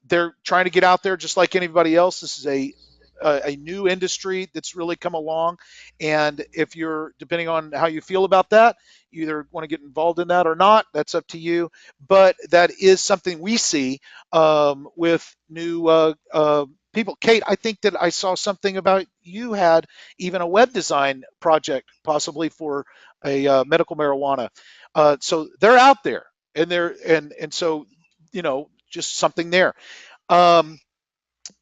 they're trying to get out there just like anybody else. This is a new industry that's really come along, and if you're, depending on how you feel about that, you either want to get involved in that or not. That's up to you. But that is something we see with new people. Kate, I think that I saw something about you had even a web design project possibly for a medical marijuana. So they're out there, and so just something there. Um,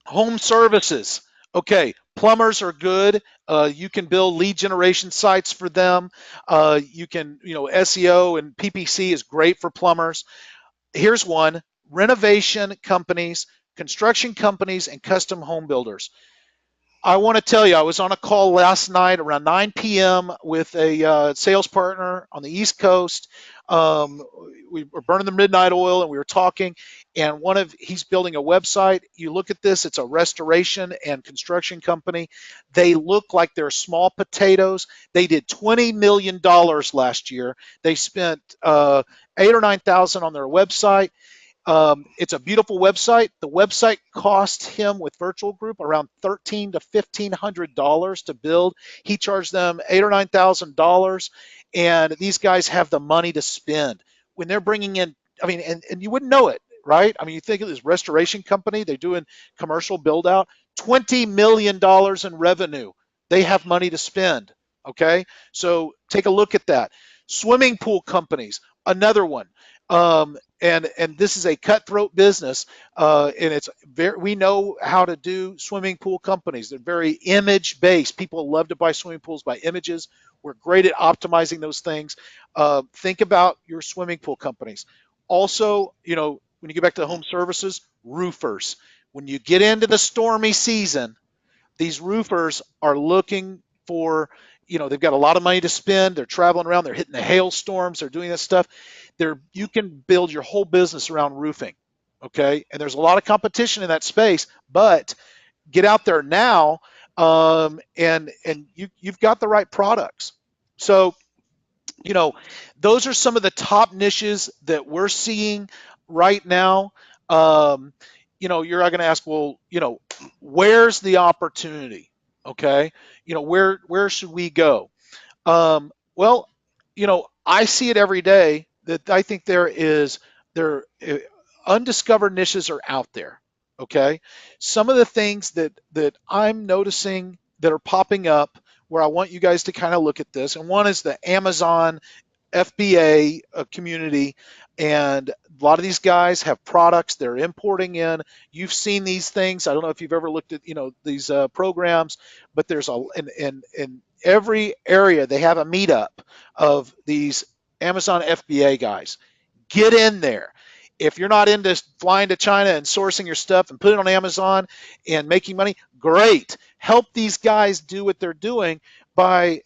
Home services. Okay, plumbers are good. You can build lead generation sites for them. You can, SEO and PPC is great for plumbers. Here's one: renovation companies, construction companies, and custom home builders. I want to tell you, I was on a call last night around 9 p.m. with a sales partner on the East Coast. We were burning the midnight oil, and we were talking. And he's building a website. You look at this; it's a restoration and construction company. They look like they're small potatoes. They did $20 million last year. They spent 8 or 9,000 on their website. It's a beautiful website. The website cost him with Virtual Group around $1,300 to $1,500 to build. He charged them $8,000 or $9,000, and these guys have the money to spend when they're bringing in. I mean, and you wouldn't know it, right? I mean, you think of this restoration company, they're doing commercial build out, $20 million in revenue. They have money to spend. Okay, so take a look at that. Swimming pool companies, another one. And this is a cutthroat business, and we know how to do swimming pool companies. They're very image based. People love to buy swimming pools by images. We're great at optimizing those things. Think about your swimming pool companies. Also, when you get back to the home services, roofers. When you get into the stormy season, these roofers are looking for, they've got a lot of money to spend. They're traveling around. They're hitting the hailstorms. They're doing this stuff. You can build your whole business around roofing. Okay. And there's a lot of competition in that space, but get out there now. And you've got the right products. So, those are some of the top niches that we're seeing right now. You're going to ask, well, where's the opportunity? Okay. Where should we go? Well, I see it every day that I think there undiscovered niches are out there. Okay. Some of the things that I'm noticing that are popping up where I want you guys to kind of look at this. And one is the Amazon FBA community, and a lot of these guys have products they're importing in. You've seen these things. I don't know if you've ever looked at these programs, but there's in every area they have a meetup of these Amazon FBA guys. Get in there. If you're not into flying to China and sourcing your stuff and putting it on Amazon and making money, great. Help these guys do what they're doing by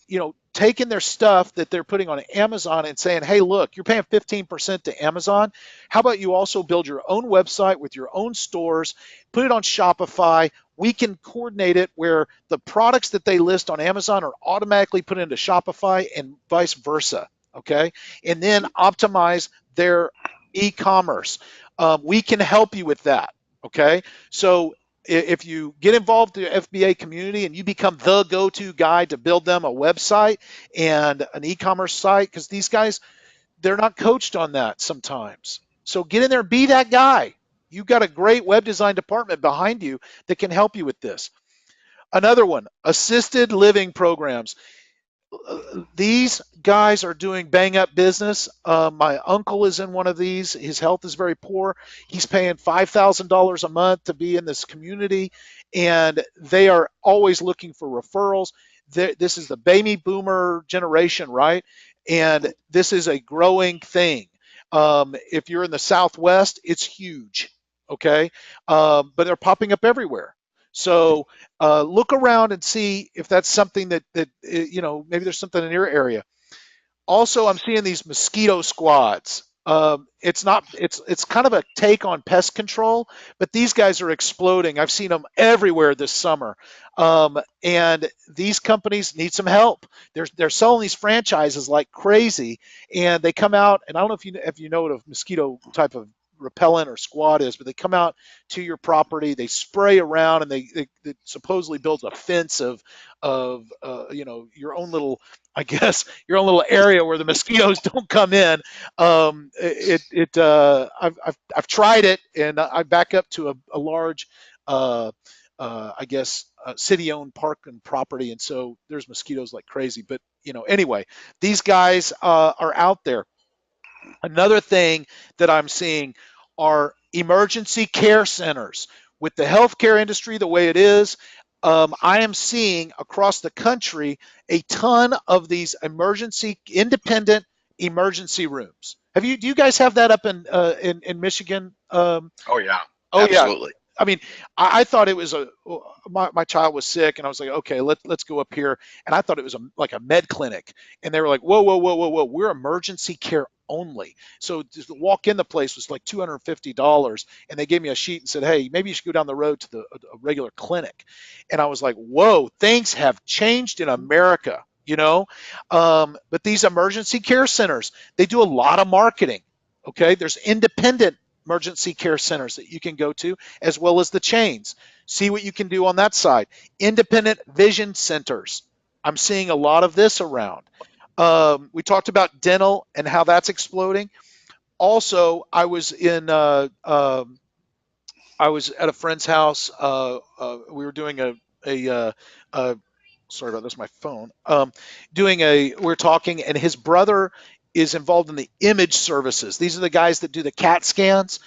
taking their stuff that they're putting on Amazon and saying, hey, look, you're paying 15% to Amazon. How about you also build your own website with your own stores, put it on Shopify. We can coordinate it where the products that they list on Amazon are automatically put into Shopify and vice versa. Okay. And then optimize their e-commerce. We can help you with that. Okay. So if you get involved in the FBA community and you become the go-to guy to build them a website and an e-commerce site, because these guys, they're not coached on that sometimes. So get in there, be that guy. You've got a great web design department behind you that can help you with this. Another one, assisted living programs. These guys are doing bang up business. My uncle is in one of these. His health is very poor. He's paying $5,000 a month to be in this community, and they are always looking for referrals. This is the baby boomer generation, right? And this is a growing thing. If you're in the Southwest, it's huge, okay? But they're popping up everywhere. So look around and see if that's something that maybe there's something in your area. Also, I'm seeing these mosquito squads. It's kind of a take on pest control, but these guys are exploding. I've seen them everywhere this summer, and these companies need some help. They're selling these franchises like crazy, and they come out. And I don't know if you know what a mosquito type of repellent or squad is, but they come out to your property, they spray around, and they supposedly builds a fence of your own little, I guess, your own little area where the mosquitoes don't come in. I've tried it, and I back up to a large, I guess, city-owned park and property, and so there's mosquitoes like crazy. But anyway, these guys are out there. Another thing that I'm seeing are emergency care centers. With the healthcare industry the way it is, I am seeing across the country a ton of these independent emergency rooms. Do you guys have that up in Michigan? Oh yeah, oh absolutely. Yeah. I mean, I thought it was my child was sick, and I was like, okay, let's go up here, and I thought it was like a med clinic, and they were like, whoa, we're emergency care only. So just to walk in the place was like $250, and they gave me a sheet and said, hey, maybe you should go down the road to a regular clinic, and I was like, whoa, things have changed in America, but these emergency care centers, they do a lot of marketing. Okay, there's independent emergency care centers that you can go to, as well as the chains. See what you can do on that side. Independent vision centers. I'm seeing a lot of this around. We talked about dental and how that's exploding. Also, I was at a friend's house. We were doing sorry about this, my phone. We're talking, and his brother is involved in the image services. These are the guys that do the CAT scans.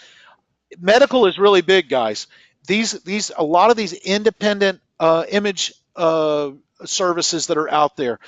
Medical is really big, guys. A lot of these independent image services that are out there,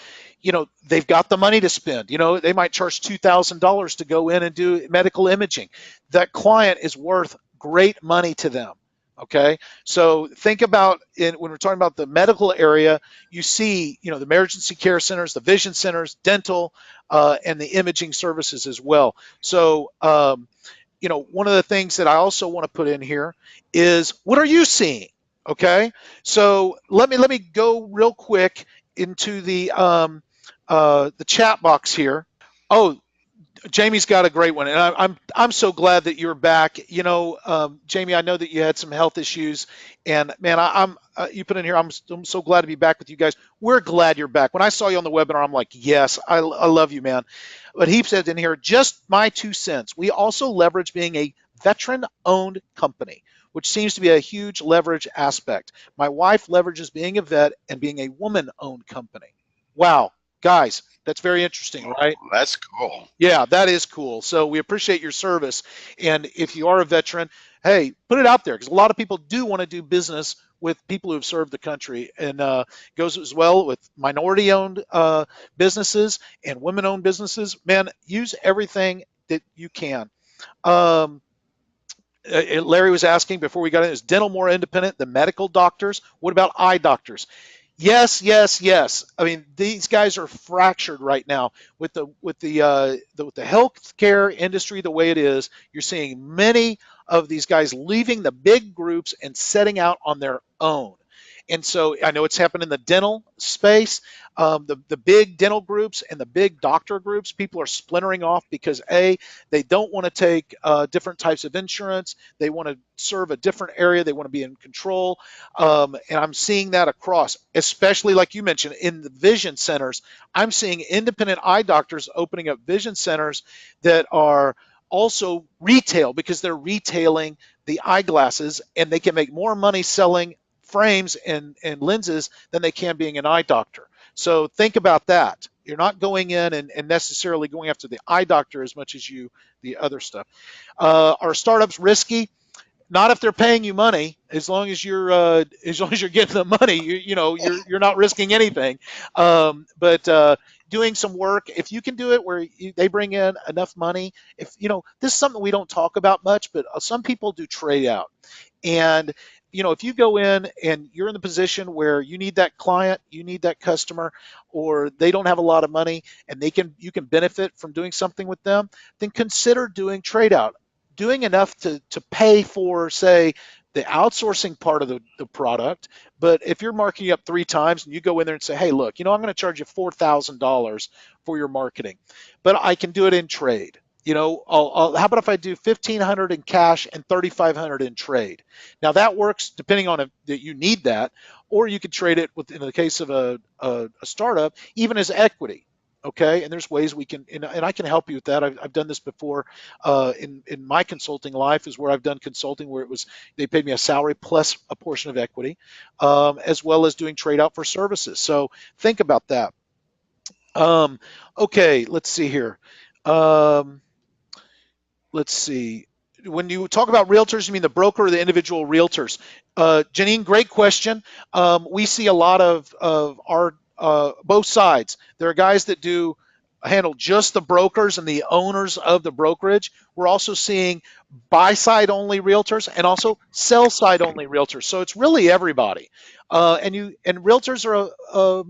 they've got the money to spend. They might charge $2,000 to go in and do medical imaging. That client is worth great money to them. Okay, so think about when we're talking about the medical area, you see, the emergency care centers, the vision centers, dental, and the imaging services as well. So, one of the things that I also want to put in here is, what are you seeing? Okay, so let me go real quick into the chat box here. Oh, Jamie's got a great one, and I'm so glad that you're back. Jamie, I know that you had some health issues, and man, you put in here. I'm so glad to be back with you guys. We're glad you're back. When I saw you on the webinar, I'm like, yes, I love you, man. But he said in here, just my 2 cents. We also leverage being a veteran-owned company, which seems to be a huge leverage aspect. My wife leverages being a vet and being a woman-owned company. Wow, guys. That's very interesting, right? That's cool. Yeah, that is cool. So we appreciate your service. And if you are a veteran, hey, put it out there, because a lot of people do want to do business with people who have served the country, and goes as well with minority-owned businesses and women-owned businesses. Man, use everything that you can. Larry was asking before we got in, is dental more independent than medical doctors? What about eye doctors? Yes, yes, yes. I mean, these guys are fractured right now with the healthcare industry the way it is. You're seeing many of these guys leaving the big groups and setting out on their own. And so I know it's happened in the dental space. The big dental groups and the big doctor groups, people are splintering off because they don't want to take different types of insurance. They want to serve a different area. They want to be in control. And I'm seeing that across, especially like you mentioned in the vision centers. I'm seeing independent eye doctors opening up vision centers that are also retail because they're retailing the eyeglasses and they can make more money selling frames and lenses than they can being an eye doctor. So think about that. You're not going in and necessarily going after the eye doctor as much as the other stuff. Are startups risky? Not if they're paying you money. As long as you're getting the money, you're not risking anything. But doing some work, if you can do it where they bring in enough money, if this is something we don't talk about much, but some people do trade out. And if you go in and you're in the position where you need that client, you need that customer, or they don't have a lot of money and you can benefit from doing something with them, then consider doing trade out, doing enough to pay for, say, the outsourcing part of the product. But if you're marking up 3 times and you go in there and say, hey, look, I'm going to charge you $4,000 for your marketing, but I can do it in trade. How about if I do 1,500 in cash and 3,500 in trade? Now that works depending on that you need that, or you could trade it in the case of a startup, even as equity. Okay, and there's ways we can, and I can help you with that. I've done this before in my consulting life, is where I've done consulting where they paid me a salary plus a portion of equity, as well as doing trade out for services. So think about that. Okay, let's see here. Um, let's see. When you talk about realtors, you mean the broker or the individual realtors? Janine, great question. We see a lot of our both sides. There are guys that handle just the brokers and the owners of the brokerage. We're also seeing buy side only realtors and also sell side only realtors. So it's really everybody. And realtors are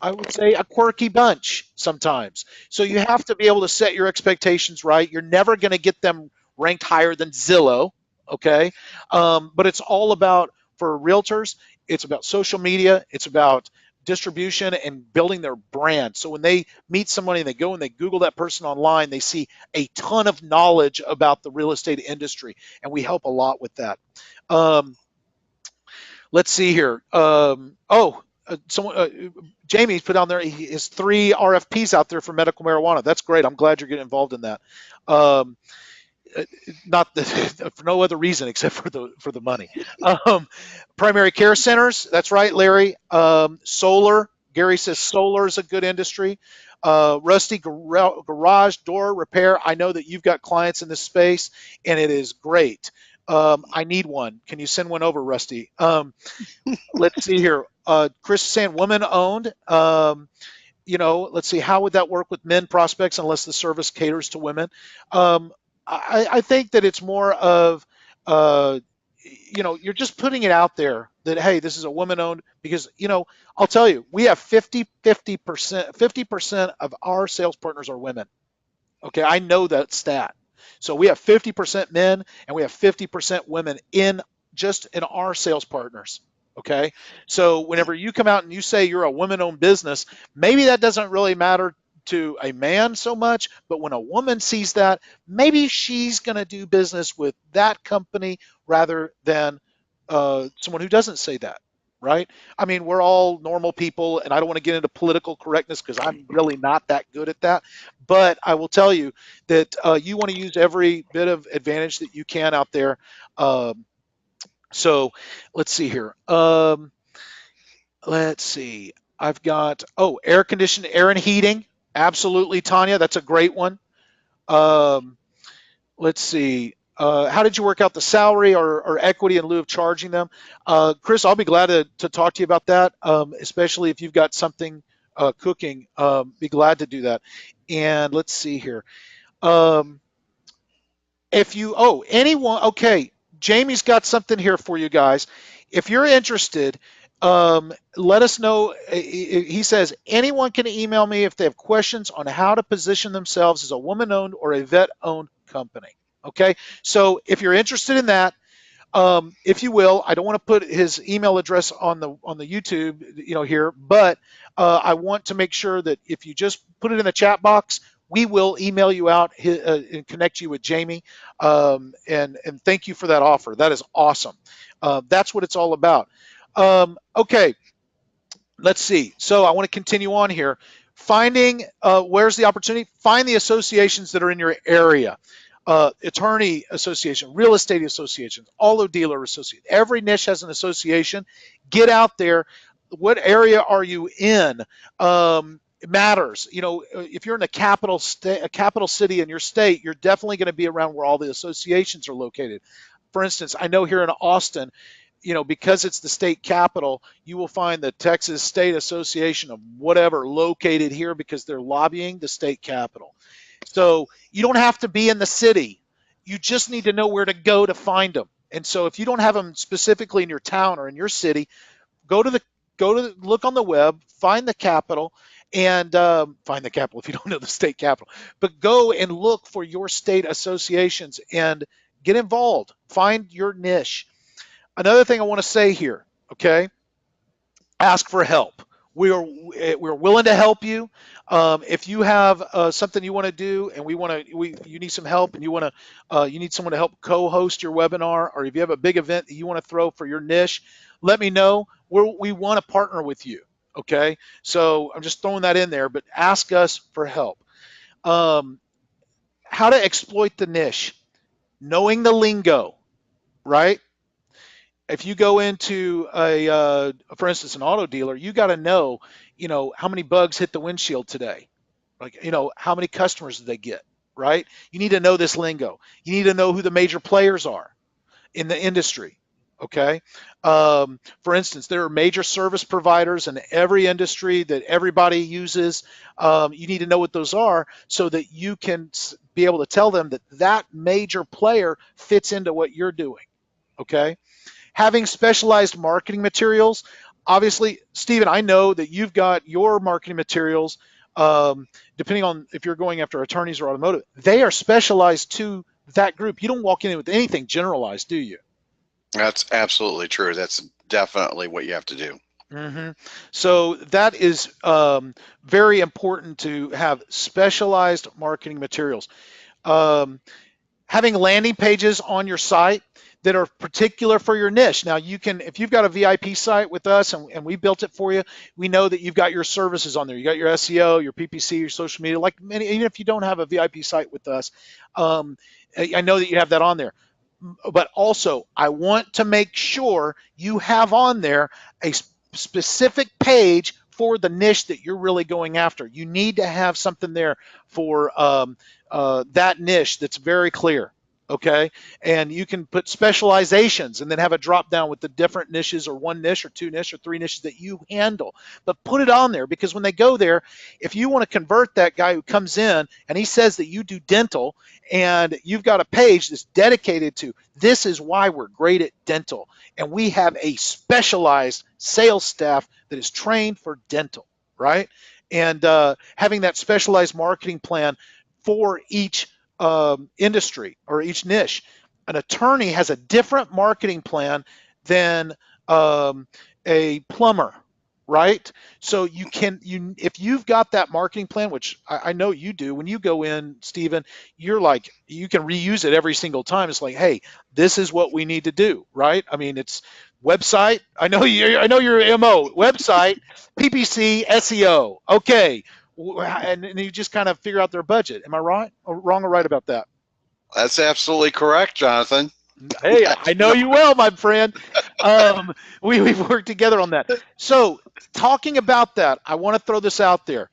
I would say a quirky bunch sometimes. So you have to be able to set your expectations right. You're never going to get them ranked higher than Zillow, okay? But it's all about, for realtors, it's about social media, it's about distribution and building their brand. So when they meet somebody and they go and they Google that person online, they see a ton of knowledge about the real estate industry, and we help a lot with that. Let's see here. Jamie's put on there his 3 RFPs out there for medical marijuana. That's great. I'm glad you're getting involved in that. Not for no other reason except for the money. Primary care centers. That's right, Larry. Solar. Gary says solar is a good industry. Rusty, garage door repair. I know that you've got clients in this space, and it is great. I need one. Can you send one over, Rusty? Let's see here. Chris is saying woman owned. Let's see, how would that work with men prospects unless the service caters to women? I think that it's more of, you're just putting it out there that, hey, this is a woman owned, because, I'll tell you, we have 50% of our sales partners are women. Okay, I know that stat. So we have 50% men and we have 50% women in our sales partners. Okay, so whenever you come out and you say you're a woman-owned business, maybe that doesn't really matter to a man so much, but when a woman sees that, maybe she's going to do business with that company rather than someone who doesn't say that. Right? I mean, we're all normal people, and I don't want to get into political correctness because I'm really not that good at that. But I will tell you that you want to use every bit of advantage that you can out there. So let's see here. Let's see. I've got, air conditioning, air and heating. Absolutely, Tanya. That's a great one. Let's see. How did you work out the salary or equity in lieu of charging them? Chris, I'll be glad to talk to you about that, especially if you've got something cooking. Be glad to do that. And let's see here. Anyone, okay, Jamie's got something here for you guys. If you're interested, let us know. He says anyone can email me if they have questions on how to position themselves as a woman-owned or a vet-owned company. Okay, so if you're interested in that, if you will, I don't want to put his email address on the YouTube, here, but I want to make sure that if you just put it in the chat box, we will email you out and connect you with Jamie. And thank you for that offer. That is awesome. That's what it's all about. Okay, let's see. So I want to continue on here. Finding where's the opportunity? Find the associations that are in your area. Attorney association, real estate associations, auto dealer association. Every niche has an association. Get out there. What area are you in? It matters. If you're in a capital city in your state, you're definitely going to be around where all the associations are located. For instance, I know here in Austin, because it's the state capital, you will find the Texas State Association of whatever located here because they're lobbying the state capital. So you don't have to be in the city. You just need to know where to go to find them. And so if you don't have them specifically in your town or in your city, go to look on the web, find the capital, and find the capital if you don't know the state capital. But go and look for your state associations and get involved. Find your niche. Another thing I want to say here, okay? Ask for help. We're willing to help you. If you have something you want to do, and you need some help, and you need someone to help co-host your webinar, or if you have a big event that you want to throw for your niche, let me know. We want to partner with you. Okay, so I'm just throwing that in there, but ask us for help. How to exploit the niche? Knowing the lingo, right? If you go into for instance, an auto dealer, you got to know, how many bugs hit the windshield today, like, how many customers did they get, right? You need to know this lingo. You need to know who the major players are in the industry. Okay. For instance, there are major service providers in every industry that everybody uses. You need to know what those are so that you can be able to tell them that major player fits into what you're doing. Okay. Having specialized marketing materials. Obviously, Stephen, I know that you've got your marketing materials, depending on if you're going after attorneys or automotive, they are specialized to that group. You don't walk in with anything generalized, do you? That's absolutely true. That's definitely what you have to do. Mm-hmm. So that is very important to have specialized marketing materials. Having landing pages on your site that are particular for your niche. Now you can, if you've got a VIP site with us and we built it for you, we know that you've got your services on there. You got your SEO, your PPC, your social media, like many, even if you don't have a VIP site with us, I know that you have that on there. But also I want to make sure you have on there a specific page for the niche that you're really going after. You need to have something there for that niche that's very clear. Okay, and you can put specializations and then have a drop down with the different niches, or one niche or two niches or three niches that you handle. But put it on there, because when they go there, if you want to convert that guy who comes in and he says that you do dental and you've got a page that's dedicated to, this is why we're great at dental, and we have a specialized sales staff that is trained for dental, right? And having that specialized marketing plan for each industry or each niche. An attorney has a different marketing plan than a plumber, right? So if you've got that marketing plan, which I know you do, when you go in, Stephen, you're like, you can reuse it every single time. It's like, hey, this is what we need to do, right? I mean, it's website. I know your MO, website, PPC, SEO. Okay. And you just kind of figure out their budget. Am I right or wrong or right about that? That's absolutely correct, Jonathan. Hey, I know you well, my friend. We've worked together on that. So talking about that, I want to throw this out there.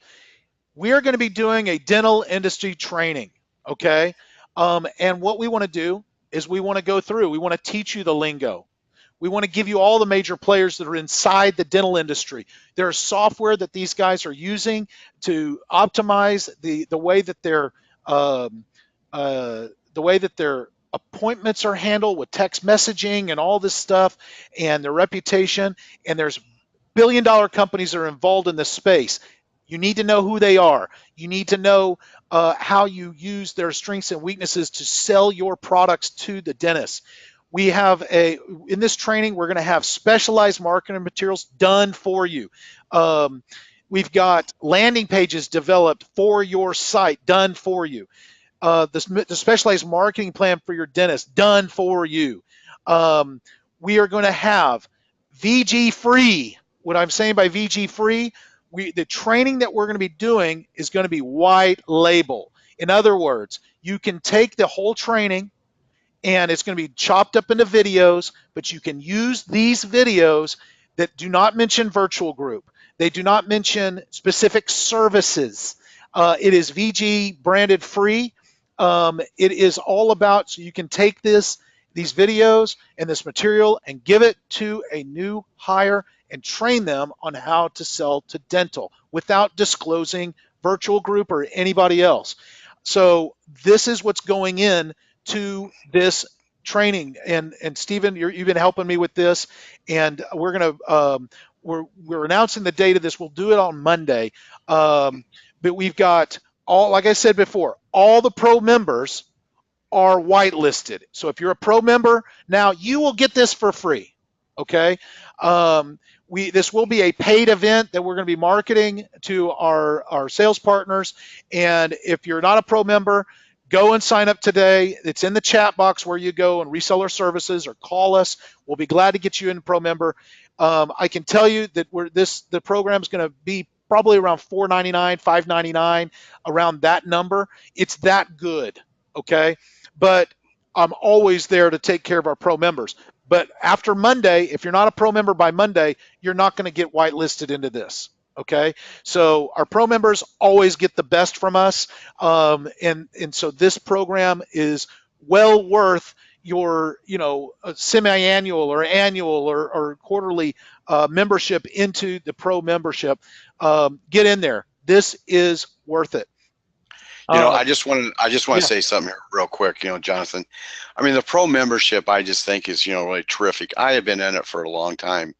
We are going to be doing a dental industry training, okay? And what we want to do is we want to teach you the lingo. We want to give you all the major players that are inside the dental industry. There's software that these guys are using to optimize the way that their appointments are handled with text messaging and all this stuff, and their reputation. And there's billion-dollar companies are involved in this space. You need to know who they are. You need to know how you use their strengths and weaknesses to sell your products to the dentist. We have in this training, we're going to have specialized marketing materials done for you. We've got landing pages developed for your site, done for you. The specialized marketing plan for your dentist, done for you. We are going to have VG free. What I'm saying by VG free, the training that we're going to be doing is going to be white label. In other words, you can take the whole training and it's going to be chopped up into videos, but you can use these videos that do not mention virtual group. They do not mention specific services. It is VG branded free. It is all about, so you can take these videos and this material and give it to a new hire and train them on how to sell to dental without disclosing virtual group or anybody else. So this is what's going in to this training, and Stephen, you've been helping me with this, and we're gonna we're announcing the date of this. We'll do it on Monday, but we've got all, like I said before, all the pro members are whitelisted. So if you're a pro member now, you will get this for free. Okay, this will be a paid event that we're going to be marketing to our sales partners, and if you're not a pro member, go and sign up today. It's in the chat box where you go and reseller services, or call us. We'll be glad to get you in pro member. I can tell you that the program is going to be probably around $4.99, $5.99, around that number. It's that good, okay? But I'm always there to take care of our pro members. But after Monday, if you're not a pro member by Monday, you're not going to get whitelisted into this. Okay, so our pro members always get the best from us, and so this program is well worth your semi-annual or annual or quarterly membership into the pro membership. Get in there. This is worth it. I just want to say something here real quick, Jonathan. I mean, the pro membership, I just think is, really terrific. I have been in it for a long time.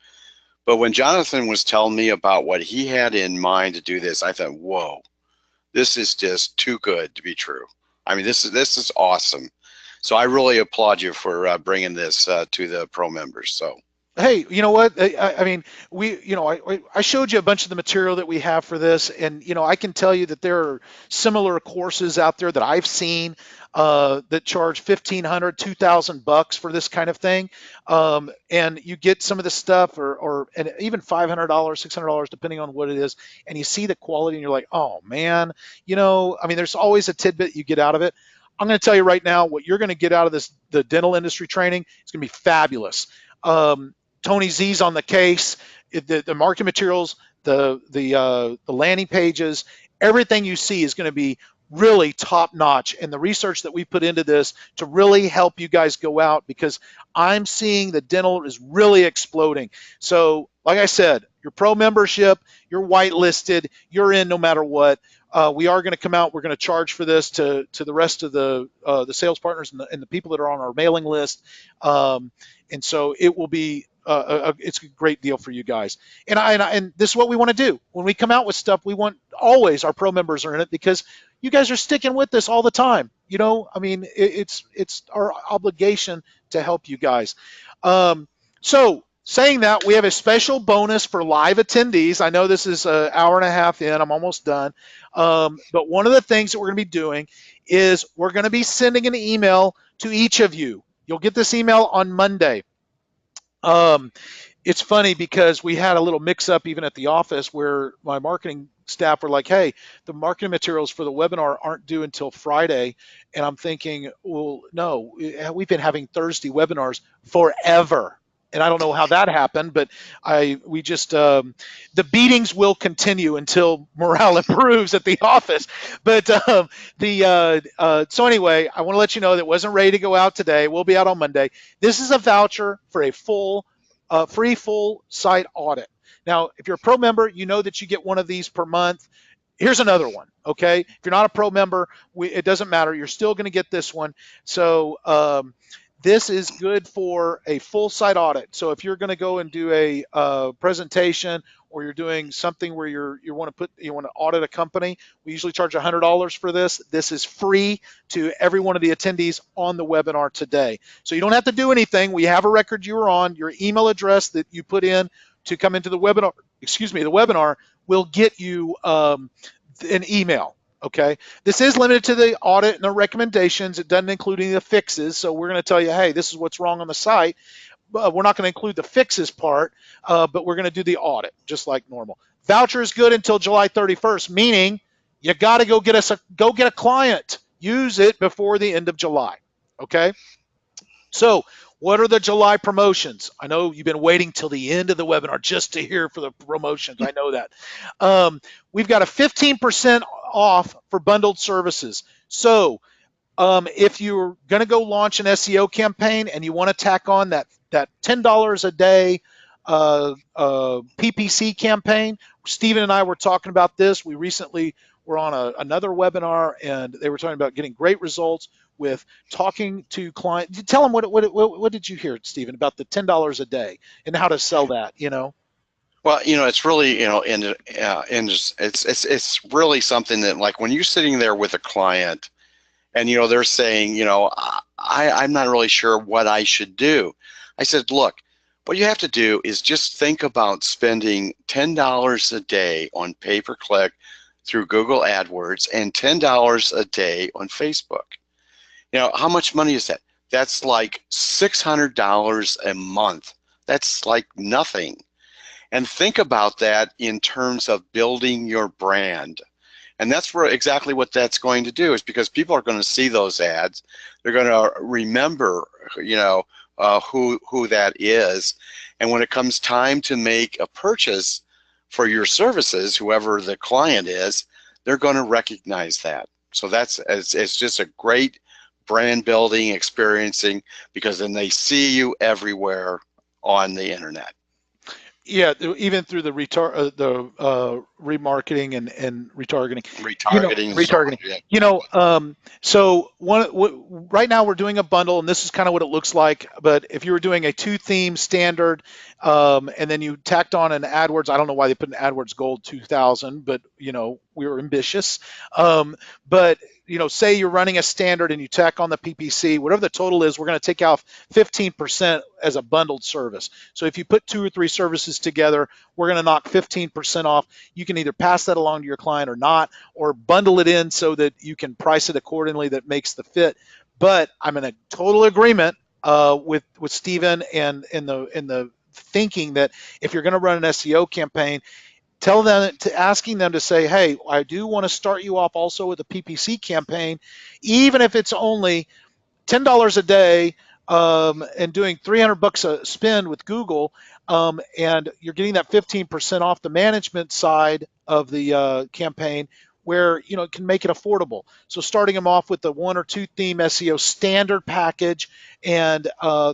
But when Jonathan was telling me about what he had in mind to do this, I thought, whoa, this is just too good to be true. I mean, this is awesome. So I really applaud you for bringing this to the pro members. So. Hey, you know what? I mean, I showed you a bunch of the material that we have for this, and I can tell you that there are similar courses out there that I've seen that charge $1,500, $2,000 for this kind of thing, and you get some of the stuff, and even $500, $600, depending on what it is, and you see the quality, and you're like, oh man, I mean, there's always a tidbit you get out of it. I'm going to tell you right now what you're going to get out of the dental industry training. It's going to be fabulous. Tony Z's on the case, the marketing materials, the landing pages, everything you see is going to be really top notch. And the research that we put into this to really help you guys go out, because I'm seeing the dental is really exploding. So like I said, your pro membership, you're whitelisted, you're in no matter what. We are going to come out. We're going to charge for this to the rest of the sales partners and the people that are on our mailing list. And so it will be it's a great deal for you guys. And this is what we want to do when we come out with stuff. We want always our pro members are in it, because you guys are sticking with us all the time. I mean, it's our obligation to help you guys. So saying that, we have a special bonus for live attendees. I know this is an hour and a half in. I'm almost done. But one of the things that we're going to be doing is we're going to be sending an email to each of you. You'll get this email on Monday. It's funny because we had a little mix-up even at the office where my marketing staff were like, hey, the marketing materials for the webinar aren't due until Friday. And I'm thinking, well, no, we've been having Thursday webinars forever. And I don't know how that happened, but we just the beatings will continue until morale improves at the office. But so anyway, I want to let you know that it wasn't ready to go out today. We'll be out on Monday. This is a voucher for a free full site audit. Now, if you're a pro member, you know that you get one of these per month. Here's another one, okay? If you're not a pro member, it doesn't matter. You're still going to get this one. So This is good for a full site audit. So if you're going to go and do a presentation, or you're doing something where you want to audit a company, we usually charge $100 for this. This is free to every one of the attendees on the webinar today. So you don't have to do anything. We have a record you were on. Your email address that you put in to come into the webinar, the webinar will get you an email. Okay, this is limited to the audit and the recommendations. It doesn't include any of the fixes. So we're going to tell you, hey, this is what's wrong on the site. We're not going to include the fixes part, but we're going to do the audit just like normal. Voucher is good until July 31st, meaning you got to go get a client. Use it before the end of July. Okay. So what are the July promotions? I know you've been waiting till the end of the webinar just to hear for the promotions. I know that. We've got a 15% off for bundled services. So if you're going to go launch an SEO campaign and you want to tack on that $10 a day PPC campaign, Stephen and I were talking about this. We recently were on another webinar, and they were talking about getting great results with talking to clients. Tell them what did you hear, Stephen, about the $10 a day and how to sell that? Well, it's really, and it's really something that, like, when you're sitting there with a client, and they're saying, I'm not really sure what I should do. I said, look, what you have to do is just think about spending $10 a day on pay-per-click through Google AdWords and $10 a day on Facebook. How much money is that? That's like $600 a month. That's like nothing. And think about that in terms of building your brand. And that's exactly what that's going to do, is because people are going to see those ads. They're going to remember, who that is. And when it comes time to make a purchase for your services, whoever the client is, they're going to recognize that. So it's just a great brand building experiencing, because then they see you everywhere on the internet. Yeah, even through the remarketing and retargeting. Retargeting. Yeah. So right now we're doing a bundle, and this is kind of what it looks like. But if you were doing a 2-theme standard, and then you tacked on an AdWords, I don't know why they put an AdWords Gold 2000, but we were ambitious. But say you're running a standard and you tack on the PPC, whatever the total is, we're going to take off 15% as a bundled service. So if you put 2 or 3 services together, we're going to knock 15% off. You can either pass that along to your client or not, or bundle it in so that you can price it accordingly that makes the fit. But I'm in a total agreement with Stephen and in the thinking that if you're going to run an SEO campaign, asking them to say, hey, I do want to start you off also with a PPC campaign, even if it's only $10 a day, and doing $300 a spend with Google, and you're getting that 15% off the management side of the campaign, where it can make it affordable. So starting them off with the 1 or 2 theme SEO standard package and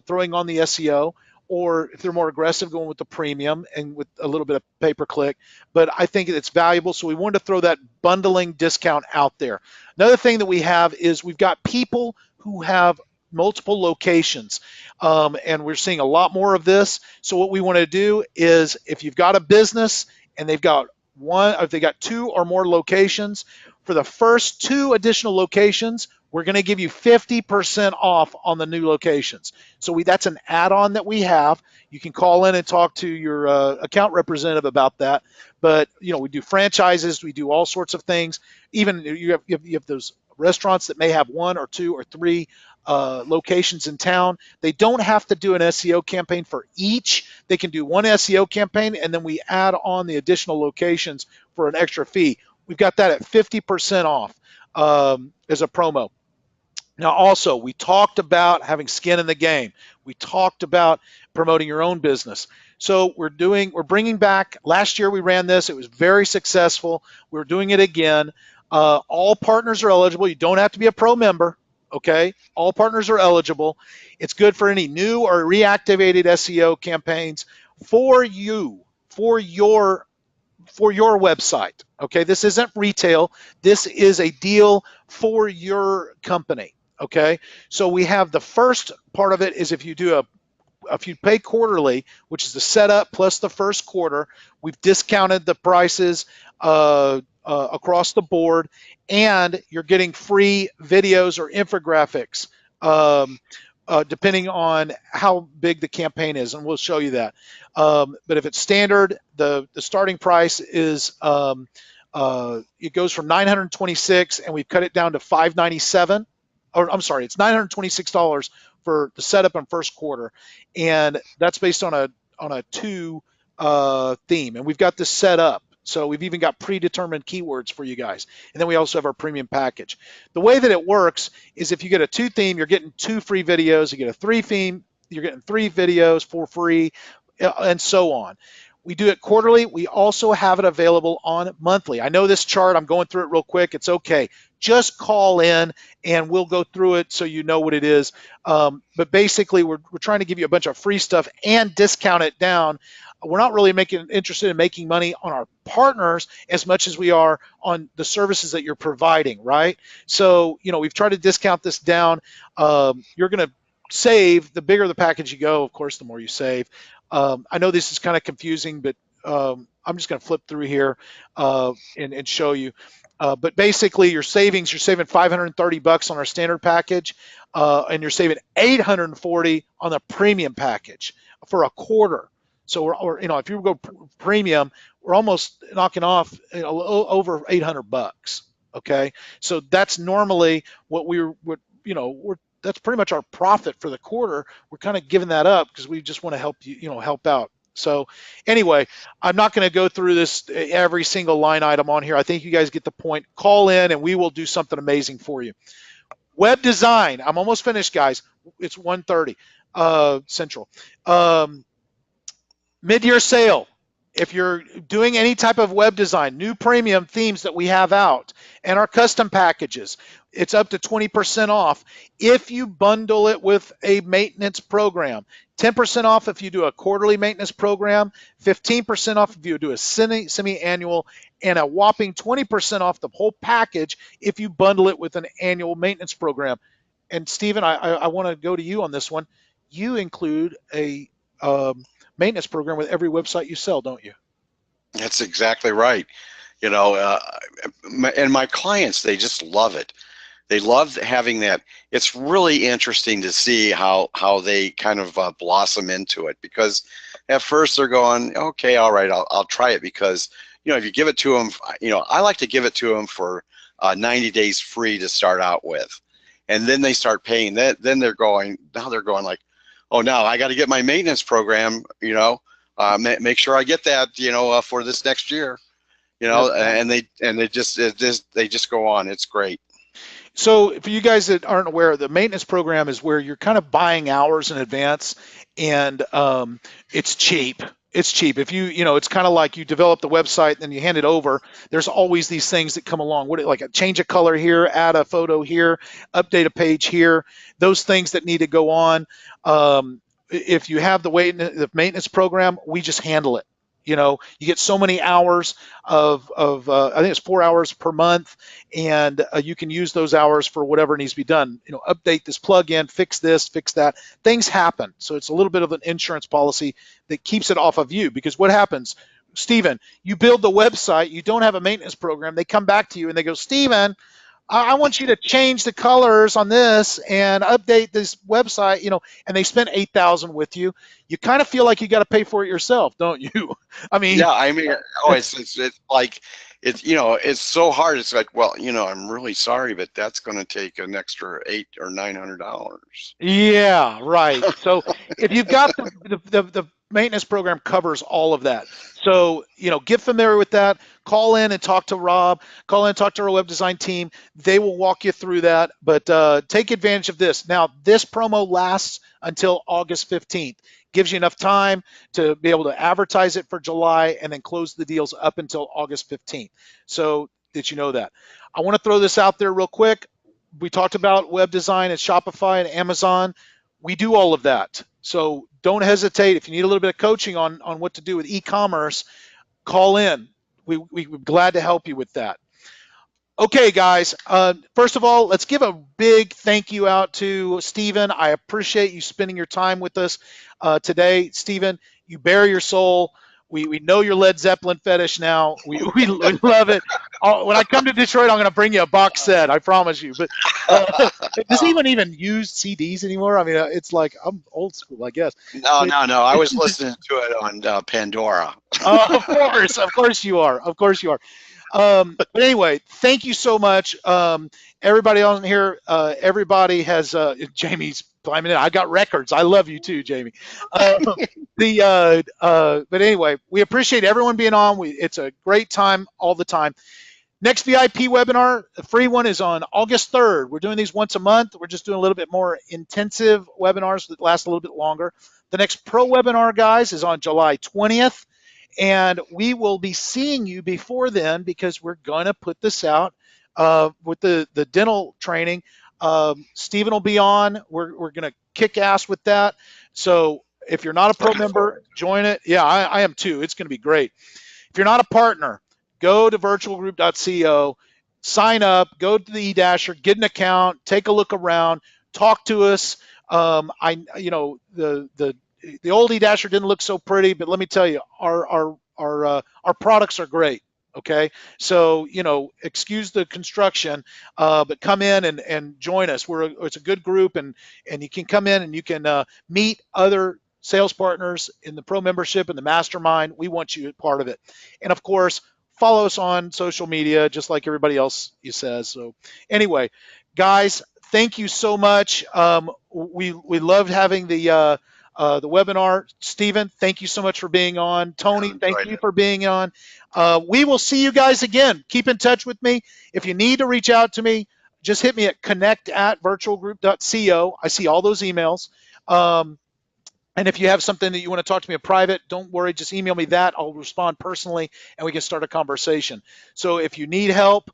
throwing on the SEO, or if they're more aggressive, going with the premium and with a little bit of pay-per-click. But I think it's valuable, so we wanted to throw that bundling discount out there. Another thing that we have is we've got people who have multiple locations, and we're seeing a lot more of this. So what we want to do is, if you've got a business and they've got 2 or more locations, for the first 2 additional locations, we're going to give you 50% off on the new locations. So that's an add-on that we have. You can call in and talk to your account representative about that. But we do franchises, we do all sorts of things. Even you have those restaurants that may have 1 or 2 or 3 locations in town. They don't have to do an SEO campaign for each. They can do 1 SEO campaign, and then we add on the additional locations for an extra fee. We've got that at 50% off as a promo. Now, also, we talked about having skin in the game. We talked about promoting your own business. So we're bringing back, last year we ran this. It was very successful. We're doing it again. All partners are eligible. You don't have to be a pro member, okay? All partners are eligible. It's good for any new or reactivated SEO campaigns for you, for your website, okay? This isn't retail. This is a deal for your company. Okay, so we have the first part of it is if you pay quarterly, which is the setup plus the first quarter, we've discounted the prices across the board, and you're getting free videos or infographics depending on how big the campaign is, and we'll show you that. But if it's standard, the starting price is it goes from $926, and we've cut it down to $597. Or I'm sorry, it's $926 for the setup and first quarter, and that's based on a 2 theme, and we've got this set up. So we've even got predetermined keywords for you guys. And then we also have our premium package. The way that it works is if you get a 2 theme, you're getting 2 free videos. You get a 3 theme, you're getting 3 videos for free, and so on. We do it quarterly. We also have it available on monthly. I know this chart, I'm going through it real quick. It's okay. Just call in and we'll go through it so you know what it is. But basically, we're trying to give you a bunch of free stuff and discount it down. We're not really interested in making money on our partners as much as we are on the services that you're providing, right? So, we've tried to discount this down. You're going to save. The bigger the package you go, of course, the more you save. I know this is kind of confusing, but I'm just going to flip through here and show you. But basically, you're saving $530 on our standard package, and you're saving $840 on the premium package for a quarter. So if you go premium, we're almost knocking off over $800. Okay, so that's normally what that's pretty much our profit for the quarter. We're kind of giving that up because we just want to help you, help out. So anyway, I'm not going to go through this every single line item on here. I think you guys get the point. Call in and we will do something amazing for you. Web design. I'm almost finished, guys. It's 1:30 Central. Mid-year sale. If you're doing any type of web design, new premium themes that we have out, and our custom packages, it's up to 20% off if you bundle it with a maintenance program. 10% off if you do a quarterly maintenance program, 15% off if you do a semi-annual, and a whopping 20% off the whole package if you bundle it with an annual maintenance program. And Stephen, I want to go to you on this one. You include a maintenance program with every website you sell, don't you? That's exactly right. And my clients, they just love it. They love having that. It's really interesting to see how they kind of blossom into it, because at first they're going, okay, all right, I'll try it, because if you give it to them, I like to give it to them for 90 days free to start out with, and then they start paying. Then they're going like, oh, now I got to get my maintenance program, make sure I get that, for this next year, and they just go on. It's great. So for you guys that aren't aware, the maintenance program is where you're kind of buying hours in advance, and it's cheap. It's cheap. If it's kind of like you develop the website, then you hand it over. There's always these things that come along. Like a change a color here, add a photo here, update a page here. Those things that need to go on. If you have the maintenance program, we just handle it. You get so many hours of I think it's 4 hours per month, and you can use those hours for whatever needs to be done. Update this plugin, fix this, fix that. Things happen. So it's a little bit of an insurance policy that keeps it off of you, because what happens, Stephen, you build the website, you don't have a maintenance program, they come back to you and they go, Stephen, I want you to change the colors on this and update this website, and they spent $8,000 with you. You kind of feel like you got to pay for it yourself, don't you? It's like, it's so hard. It's like, well, I'm really sorry, but that's going to take an extra $800 or $900. Yeah, right. So if you've got the maintenance program covers all of that. So, get familiar with that. Call in and talk to Rob. Call in and talk to our web design team. They will walk you through that. But take advantage of this. Now, this promo lasts until August 15th. Gives you enough time to be able to advertise it for July and then close the deals up until August 15th. So that you know that. I want to throw this out there real quick. We talked about web design at Shopify and Amazon. We do all of that. So don't hesitate. If you need a little bit of coaching on what to do with e-commerce, call in. We're glad to help you with that. Okay, guys. First of all, let's give a big thank you out to Stephen. I appreciate you spending your time with us today. Stephen, you bare your soul. We know your Led Zeppelin fetish now. We love it. When I come to Detroit, I'm going to bring you a box set. I promise you. But does anyone even use CDs anymore? I mean, it's like I'm old school, I guess. No, But, no. I was listening to it on Pandora. of course you are. Of course you are. But anyway, thank you so much. Everybody on here, everybody has, Jamie's climbing in. I got records. I love you too, Jamie. But anyway, we appreciate everyone being on. It's a great time all the time. Next VIP webinar, the free one, is on August 3rd. We're doing these once a month. We're just doing a little bit more intensive webinars that last a little bit longer. The next pro webinar, guys, is on July 20th. And we will be seeing you before then, because we're going to put this out with the dental training. Stephen will be on. We're going to kick ass with that. So if you're not a pro member, join it. Yeah, I am too. It's going to be great. If you're not a partner, go to virtualgroup.co, sign up, go to the eDasher, get an account, take a look around, talk to us. The old eDasher didn't look so pretty, but let me tell you, our products are great. Okay, so excuse the construction, but come in and join us. It's a good group, and you can come in and you can meet other sales partners in the pro membership and the mastermind. We want you part of it, and of course, follow us on social media, just like everybody else says. So anyway, guys, thank you so much. We loved having the webinar. Stephen, thank you so much for being on. Tony, thank you for being on. We will see you guys again. Keep in touch with me. If you need to reach out to me, just hit me at connect@virtualgroup.co. I see all those emails. And if you have something that you want to talk to me in private, don't worry, just email me that. I'll respond personally, and we can start a conversation. So if you need help,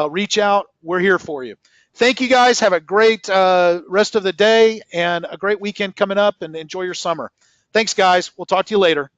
reach out. We're here for you. Thank you, guys. Have a great rest of the day and a great weekend coming up, and enjoy your summer. Thanks, guys. We'll talk to you later.